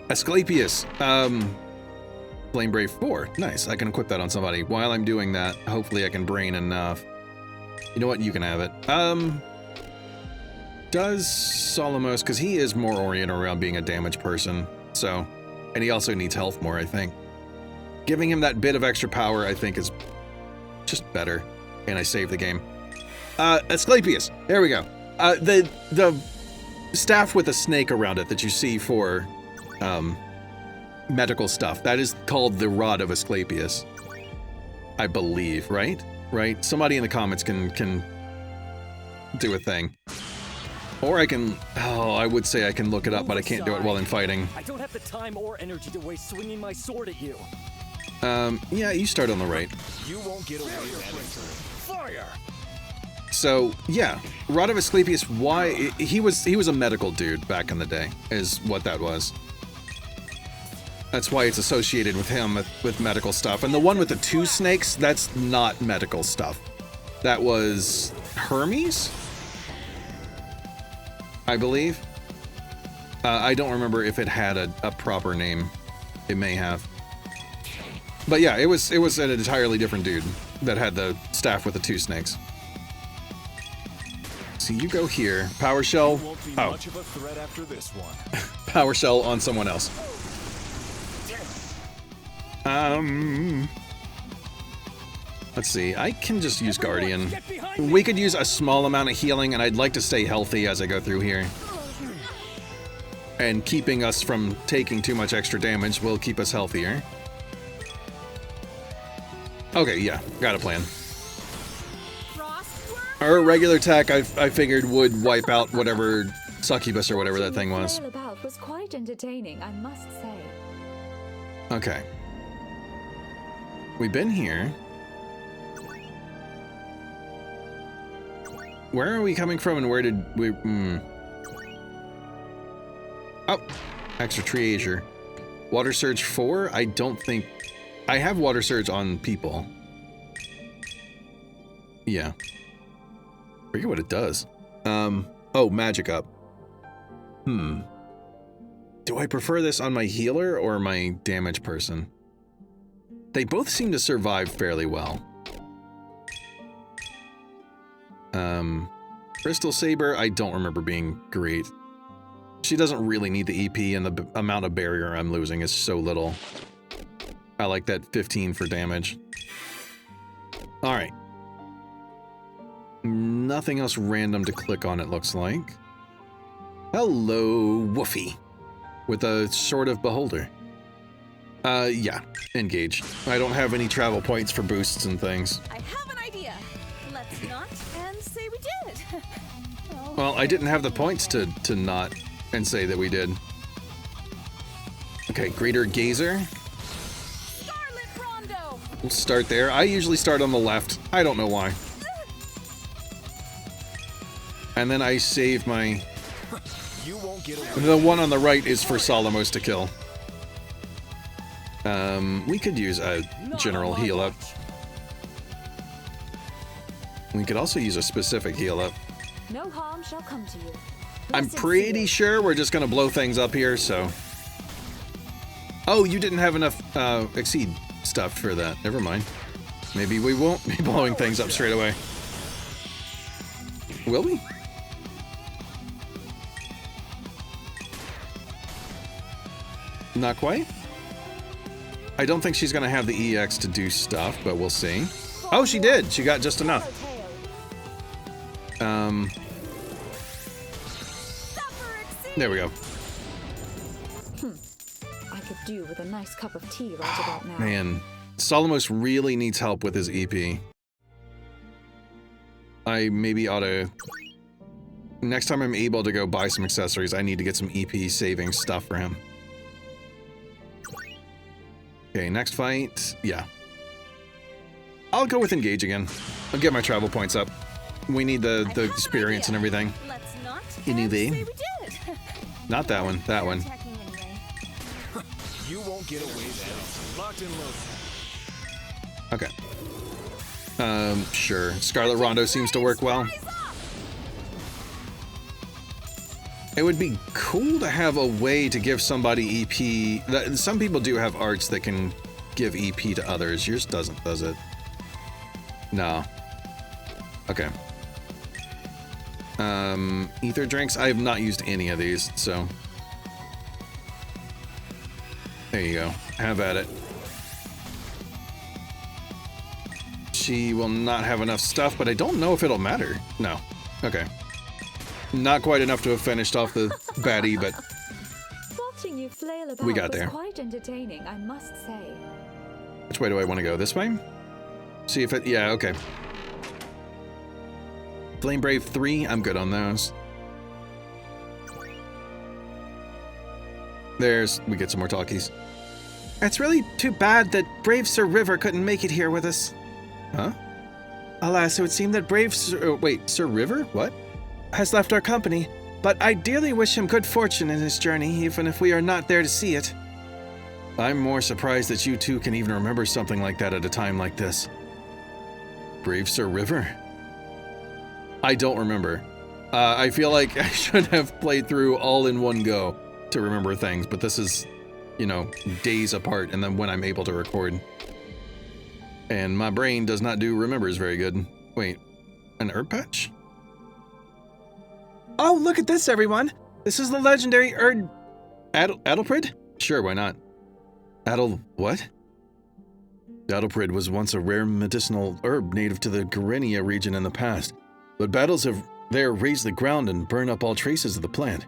Asclepius. Flame Brave 4. Nice. I can equip that on somebody. While I'm doing that, hopefully I can brain enough. You know what? You can have it. Does Solomos, because he is more oriented around being a damage person, so... And he also needs health more, I think. Giving him that bit of extra power, I think, is just better. And I save the game. Asclepius. There we go. The staff with a snake around it that you see for medical stuff, that is called the Rod of Asclepius. I believe, right? Right? Somebody in the comments can do a thing. Or I can, I would say I can look it up, but I can't do it while I'm fighting. I don't have the time or energy to waste swinging my sword at you. Yeah, you start on the right. You won't get away with it. Fire! So, yeah, Rod of Asclepius, why, he was a medical dude back in the day, is what that was. That's why it's associated with him, with medical stuff. And the one with the two snakes, that's not medical stuff. That was Hermes? I believe. I don't remember if it had a proper name. It may have. But yeah, it was an entirely different dude that had the staff with the two snakes. So you go here. Power Shell. Won't be much of a threat after this one. Power Shell on someone else. Let's see. I can just use Guardian. We could use a small amount of healing, and I'd like to stay healthy as I go through here. And keeping us from taking too much extra damage will keep us healthier. Okay, yeah. Got a plan. Our regular attack, I figured, would wipe out whatever succubus or whatever that thing was. About was quite entertaining, I must say. Okay. We've been here. Where are we coming from and where did we... Oh, Extra treasure. Water Surge 4? I don't think... I have Water Surge on people. Yeah. Forget what it does. Oh, Magic Up. Do I prefer this on my healer or my damage person? They both seem to survive fairly well. Crystal Saber, I don't remember being great. She doesn't really need the EP, and the amount of barrier I'm losing is so little. I like that 15 for damage. Alright. Nothing else random to click on, it looks like. Hello, Woofy. With a Sword of Beholder. Yeah, engage. I don't have any travel points for boosts and things. I have an idea. Let's not and say we did. Well, I didn't have the points to not and say that we did. Okay, Greater Gazer. Scarlet Rondo. We'll start there. I usually start on the left. I don't know why. And then I save my... You won't get away. The one on the right is for Solomos to kill. We could use a general heal up. We could also use a specific heal up. No harm shall come to you. I'm pretty sure we're just gonna blow things up here, so... Oh, you didn't have enough Exceed stuff for that. Never mind. Maybe we won't be blowing things up straight away. Will we? Not quite? I don't think she's gonna have the EX to do stuff, but we'll see. Oh, she did! She got just enough. There we go. I could do with a nice cup of tea right about now. Man, Solomos really needs help with his EP. I maybe ought to... Next time I'm able to go buy some accessories, I need to get some EP saving stuff for him. Okay, next fight. Yeah. I'll go with Engage again. I'll get my travel points up. We need the experience and everything. Let's not In say UV. we did. Not that one, that one. Attacking anyway. You won't get away with that. Locked and loaded. Okay. Sure. Scarlet Rondo seems to work well. It would be cool to have a way to give somebody EP. Some people do have arts that can give EP to others. Yours doesn't, does it? No. Okay. Ether drinks. I have not used any of these, so. There you go. Have at it. She will not have enough stuff, but I don't know if it'll matter. No. Okay. Not quite enough to have finished off the baddie, but Watching you flail about we got was there. quite entertaining, I must say. Which way do I want to go? This way? See if it... Yeah, okay. Flame Brave 3, I'm good on those. We get some more talkies. It's really too bad that brave Sir River couldn't make it here with us. Huh? Alas, it would seem that brave Wait, Sir River? What? has left our company, but I dearly wish him good fortune in his journey, even if we are not there to see it. I'm more surprised that you two can even remember something like that at a time like this. Brave Sir River? I don't remember. I feel like I should have played through all in one go to remember things, but this is, you know, days apart and then when I'm able to record. And my brain does not do remembers very good. Wait, an herb patch? Oh, look at this, everyone! This is the legendary Adelprid? Sure, why not? What? Adelprid was once a rare medicinal herb native to the Garenia region in the past, but battles have there razed the ground and burned up all traces of the plant.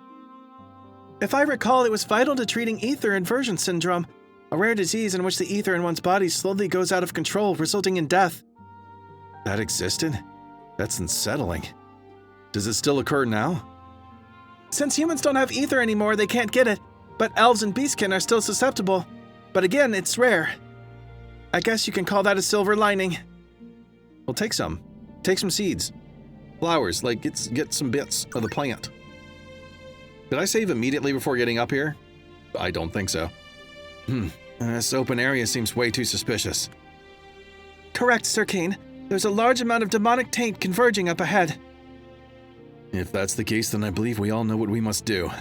If I recall, it was vital to treating ether inversion syndrome, a rare disease in which the ether in one's body slowly goes out of control, resulting in death. That existed? That's unsettling. Does it still occur now? Since humans don't have ether anymore, they can't get it, but elves and beastkin are still susceptible. But again, it's rare. I guess you can call that a silver lining. Well, take some. Take some seeds. Flowers, like get some bits of the plant. Did I save immediately before getting up here? I don't think so. This open area seems way too suspicious. Correct, Sir Kane. There's a large amount of demonic taint converging up ahead. If that's the case, then I believe we all know what we must do.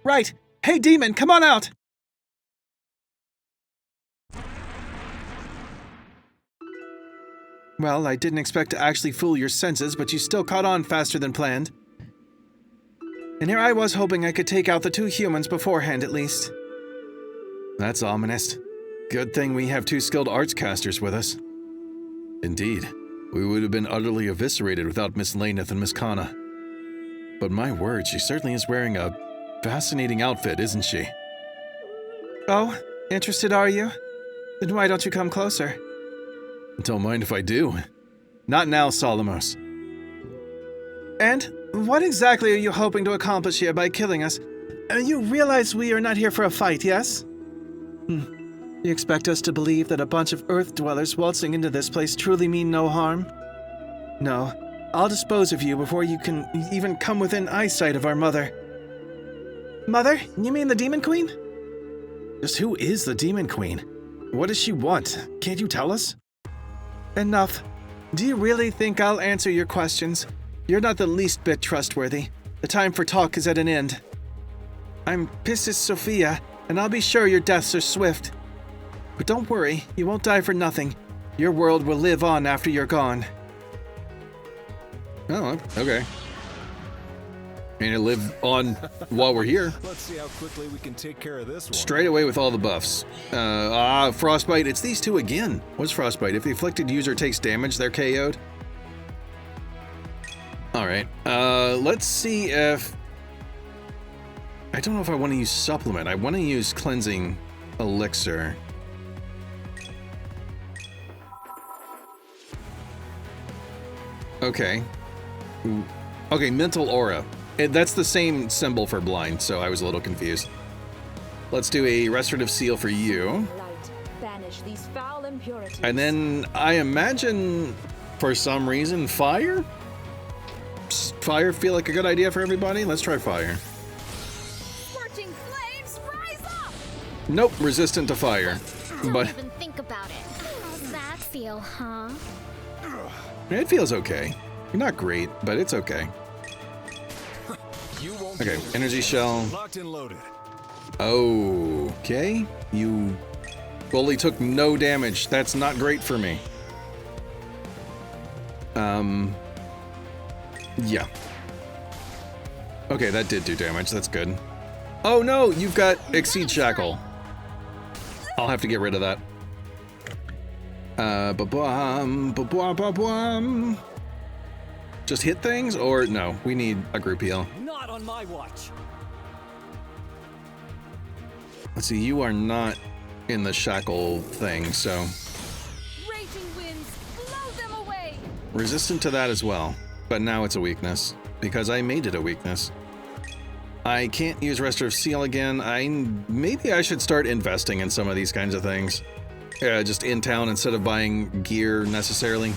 Right. Hey, demon, come on out! Well, I didn't expect to actually fool your senses, but you still caught on faster than planned. And here I was hoping I could take out the 2 humans beforehand, at least. That's ominous. Good thing we have 2 skilled arts casters with us. Indeed, we would have been utterly eviscerated without Miss Laneth and Miss Kana. But my word, she certainly is wearing a fascinating outfit, isn't she? Oh, interested are you? Then why don't you come closer? Don't mind if I do. Not now, Solomos. And what exactly are you hoping to accomplish here by killing us? You realize we are not here for a fight, yes? You expect us to believe that a bunch of Earth dwellers waltzing into this place truly mean no harm? No, I'll dispose of you before you can even come within eyesight of our mother. Mother? You mean the Demon Queen? Just who is the Demon Queen? What does she want? Can't you tell us? Enough. Do you really think I'll answer your questions? You're not the least bit trustworthy. The time for talk is at an end. I'm Pistis Sophia, and I'll be sure your deaths are swift. But don't worry, you won't die for nothing. Your world will live on after you're gone. Oh, okay. And it live on while we're here. Let's see how quickly we can take care of this one. Straight away with all the buffs. Frostbite, it's these 2 again. What's Frostbite? If the afflicted user takes damage, they're KO'd. Alright, let's see if... I don't know if I want to use Supplement. I want to use Cleansing Elixir. Okay. Ooh. Okay, Mental Aura. That's the same symbol for blind, so I was a little confused. Let's do a Restorative Seal for you. Light, banish these foul impurities. And then I imagine, for some reason, Fire? Fire feel like a good idea for everybody? Let's try Fire. Scorching flames, rise up! Nope, resistant to fire. But Don't even think about it. How's that feel, huh? it feels okay. Not great, but it's okay. You won't Okay, be energy shell. locked and loaded. Okay, you fully took no damage. That's not great for me. Yeah. Okay, that did do damage. That's good. Oh no, you've got Exceed Shackle. I'll have to get rid of that. Just hit things, or no? We need a group heal. Not on my watch. Let's see, you are not in the shackle thing, so Raging winds, blow them away! resistant to that as well. But now it's a weakness, because I made it a weakness. I can't use Restorative Seal again. Maybe I should start investing in some of these kinds of things. Just in town instead of buying gear necessarily.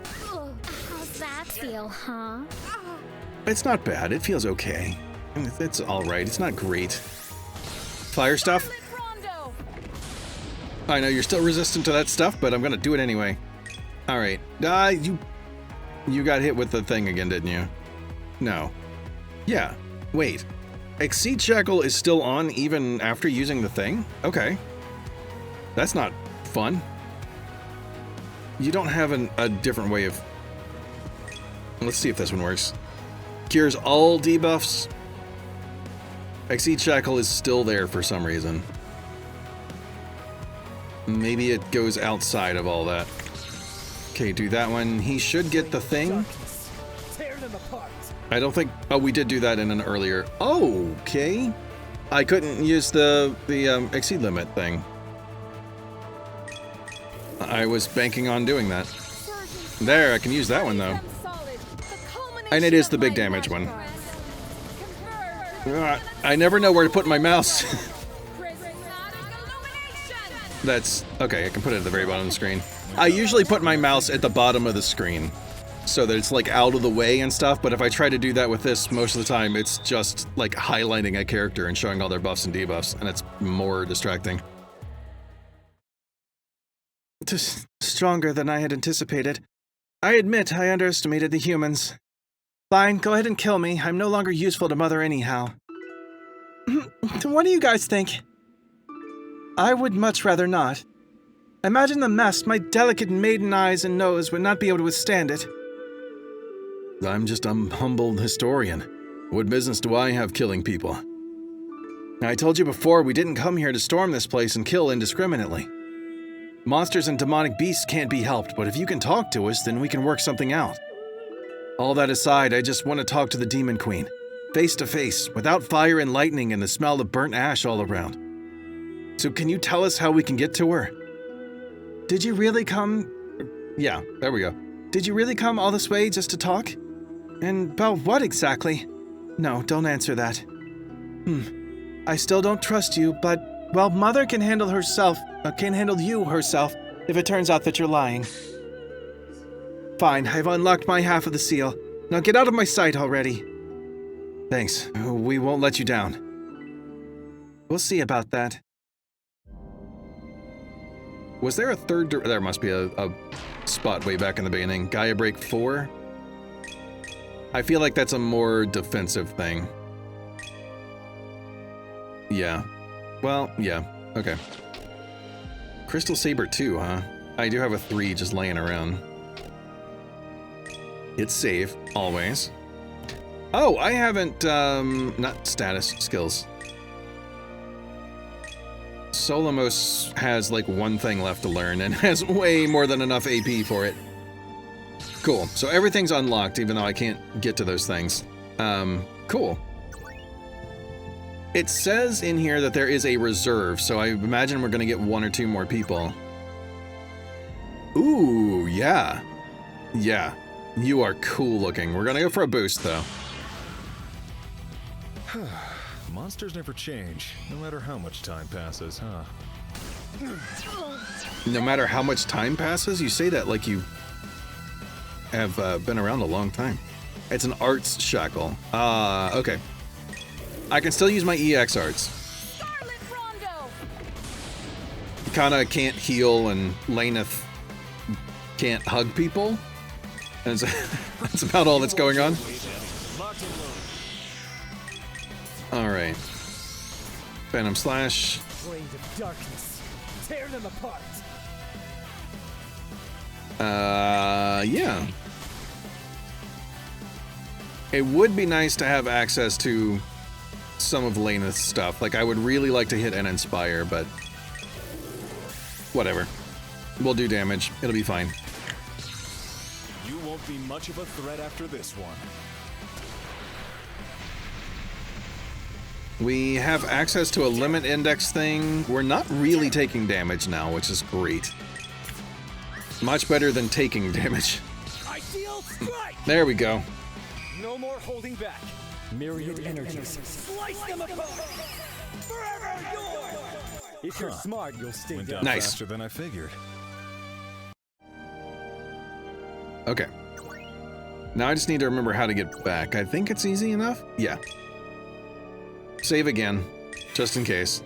How's that feel, huh? It's not bad. It feels okay. It's all right. It's not great. Fire stuff? Rondo! I know you're still resistant to that stuff, but I'm gonna do it anyway. All right. You got hit with the thing again, didn't you? No. Yeah. Wait. Exceed Shackle is still on even after using the thing? Okay. That's not fun. You don't have a different way of... Let's see if this one works. Cures all debuffs. Exceed Shackle is still there for some reason. Maybe it goes outside of all that. Okay, do that one. He should get the thing. Tear them apart. I don't think... Oh, we did do that in an earlier... Oh, okay. I couldn't use the exceed limit thing. I was banking on doing that. There, I can use that one though. And it is the big damage one. I never know where to put my mouse. That's... Okay, I can put it at the very bottom of the screen. I usually put my mouse at the bottom of the screen. so that it's like out of the way and stuff, but if I try to do that with this, most of the time it's just like highlighting a character and showing all their buffs and debuffs, and it's more distracting. Stronger than I had anticipated. I admit I underestimated the humans. Fine, go ahead and kill me. I'm no longer useful to Mother anyhow. What do you guys think? I would much rather not. Imagine the mess. My delicate maiden eyes and nose would not be able to withstand it. I'm just a humble historian. What business do I have killing people? I told you before, we didn't come here to storm this place and kill indiscriminately. Monsters and demonic beasts can't be helped, but if you can talk to us, then we can work something out. All that aside, I just want to talk to the Demon Queen. Face to face, without fire and lightning and the smell of burnt ash all around. So can you tell us how we can get to her? Did you really come... Yeah, there we go. Did you really come all this way just to talk? And about what exactly? No, don't answer that. I still don't trust you, but... Well, Mother can handle you herself, if it turns out that you're lying. Fine, I've unlocked my half of the seal. Now get out of my sight already. Thanks, we won't let you down. We'll see about that. Was there a third... There must be a spot way back in the beginning. Gaia Break 4? I feel like that's a more defensive thing. Yeah. Well, yeah. Okay. Crystal Saber 2, huh? I do have a 3 just laying around. Hit save, always. Oh, I haven't, not status, skills. Solomos has like one thing left to learn and has way more than enough AP for it. Cool, so everything's unlocked even though I can't get to those things. Cool. It says in here that there is a reserve, so I imagine we're gonna get 1 or 2 more people. Ooh, yeah. Yeah, you are cool looking. We're gonna go for a boost though. Monsters never change, no matter how much time passes, huh? No matter how much time passes? You say that like you have been around a long time. It's an arts shackle. Okay. I can still use my EX arts. Kinda can't heal and Laneth can't hug people. And that's about all that's going on. Alright. Phantom Slash. Blade of darkness. Tear them apart. Yeah. It would be nice to have access to some of Laneth's stuff. Like, I would really like to hit and Inspire, but whatever. We'll do damage. It'll be fine. You won't be much of a threat after this one. We have access to a limit index thing. We're not really taking damage now, which is great. Much better than taking damage. Ideal strike. There we go. No more holding back. Myriad energies. Slice them apart. Forever yours. If you're smart, you'll stay Went down. down Nice. faster than I figured. Okay. Now I just need to remember how to get back. I think it's easy enough. Yeah. Save again, just in case.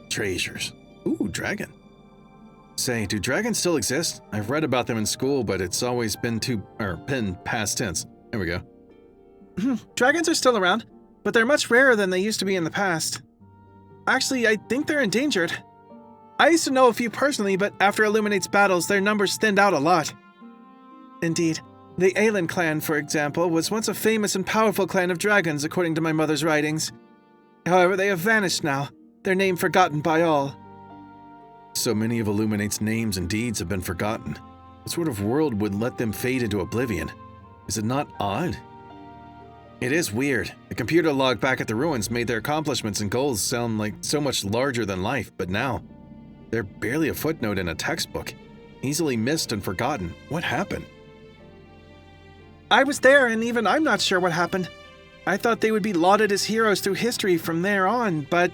Treasures. Ooh, dragon. Say, do dragons still exist? I've read about them in school, but it's always been past tense. There we go. Dragons are still around, but they're much rarer than they used to be in the past. Actually, I think they're endangered. I used to know a few personally, but after Illuminate's battles, their numbers thinned out a lot. Indeed. The Aelin clan, for example, was once a famous and powerful clan of dragons, according to my mother's writings. However, they have vanished now, their name forgotten by all. So many of Illuminate's names and deeds have been forgotten. What sort of world would let them fade into oblivion? Is it not odd? It is weird. The computer log back at the ruins made their accomplishments and goals sound like so much larger than life, but now, they're barely a footnote in a textbook. Easily missed and forgotten. What happened? I was there, and even I'm not sure what happened. I thought they would be lauded as heroes through history from there on, but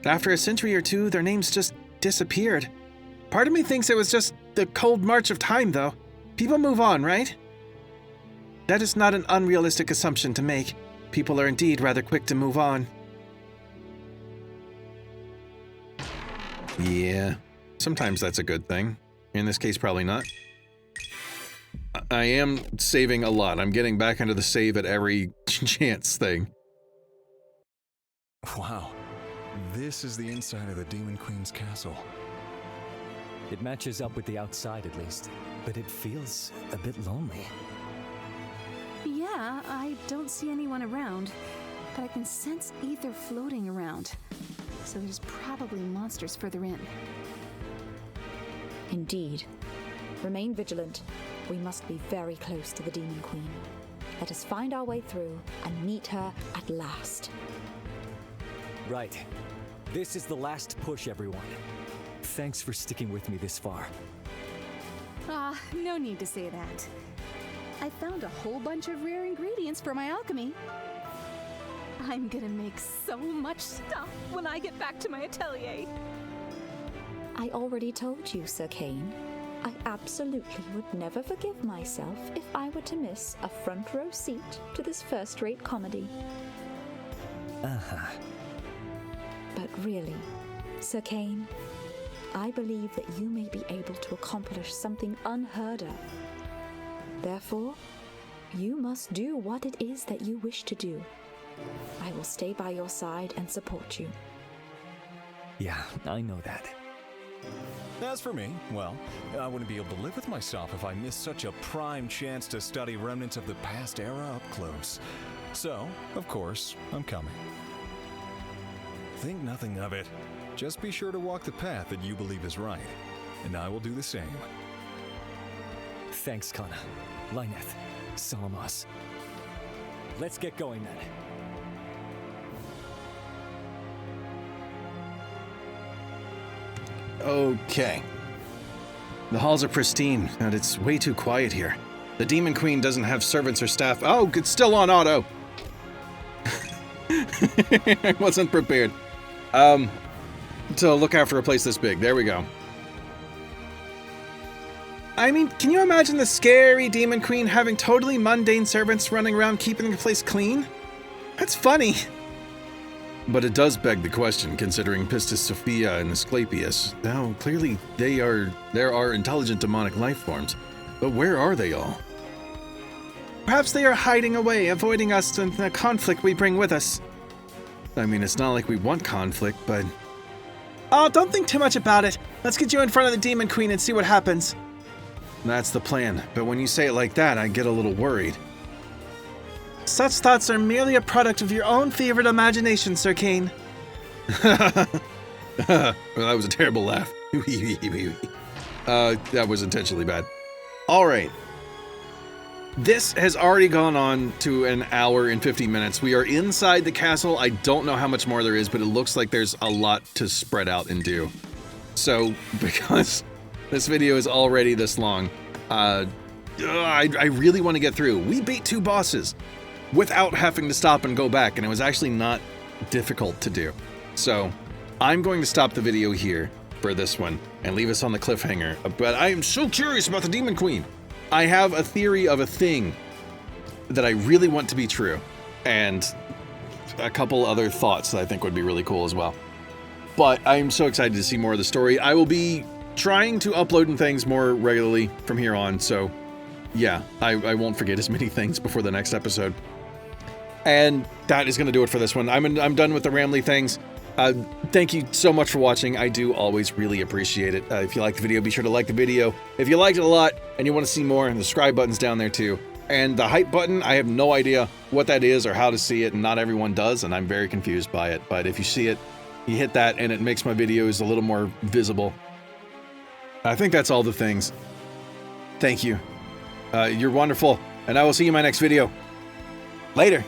after a century or two, their names just disappeared. Part of me thinks it was just the cold march of time, though. People move on, right? That is not an unrealistic assumption to make. People are indeed rather quick to move on. Yeah, sometimes that's a good thing. In this case, probably not. I am saving a lot. I'm getting back into the save at every chance thing. Wow. This is the inside of the Demon Queen's castle. It matches up with the outside at least, but it feels a bit lonely. Yeah, I don't see anyone around, but I can sense ether floating around. So there's probably monsters further in. Indeed. Remain vigilant. We must be very close to the Demon Queen. Let us find our way through and meet her at last. Right. This is the last push, everyone. Thanks for sticking with me this far. No need to say that. I found a whole bunch of rare ingredients for my alchemy. I'm gonna make so much stuff when I get back to my atelier. I already told you, Sir Kane. I absolutely would never forgive myself if I were to miss a front row seat to this first-rate comedy. Uh-huh. But really, Sir Kane, I believe that you may be able to accomplish something unheard of. Therefore, you must do what it is that you wish to do. I will stay by your side and support you. Yeah, I know that. As for me, well, I wouldn't be able to live with myself if I missed such a prime chance to study remnants of the past era up close. So, of course, I'm coming. Think nothing of it. Just be sure to walk the path that you believe is right, and I will do the same. Thanks, Kana, Lyneth, Salamas. Let's get going then. Okay. The halls are pristine, and it's way too quiet here. The Demon Queen doesn't have servants or staff. Oh, it's still on auto. I wasn't prepared. To look after a place this big. There we go. I mean, can you imagine the scary Demon Queen having totally mundane servants running around keeping the place clean? That's funny. But it does beg the question, considering Pistis Sophia and Asclepius. Now, clearly there are intelligent demonic life forms. But where are they all? Perhaps they are hiding away, avoiding us and the conflict we bring with us. I mean, it's not like we want conflict, but... Oh, don't think too much about it. Let's get you in front of the Demon Queen and see what happens. That's the plan. But when you say it like that, I get a little worried. Such thoughts are merely a product of your own fevered imagination, Sir Kane. Well, that was a terrible laugh. That was intentionally bad. All right. This has already gone on to an hour and 50 minutes. We are inside the castle. I don't know how much more there is, but it looks like there's a lot to spread out and do. So, because this video is already this long, I really want to get through. We beat 2 bosses without having to stop and go back, and it was actually not difficult to do. So, I'm going to stop the video here for this one and leave us on the cliffhanger. But I am so curious about the Demon Queen. I have a theory of a thing that I really want to be true, and a couple other thoughts that I think would be really cool as well. But I'm so excited to see more of the story. I will be trying to upload and things more regularly from here on, so yeah, I won't forget as many things before the next episode. And that is going to do it for this one. I'm done with the rambly things. Thank you so much for watching. I do always really appreciate it. If you like the video, be sure to like the video. If you liked it a lot and you want to see more, the subscribe button's down there too. And the hype button, I have no idea what that is or how to see it, and not everyone does, and I'm very confused by it. But if you see it, you hit that and it makes my videos a little more visible. I think that's all the things. Thank you. You're wonderful, and I will see you in my next video. Later.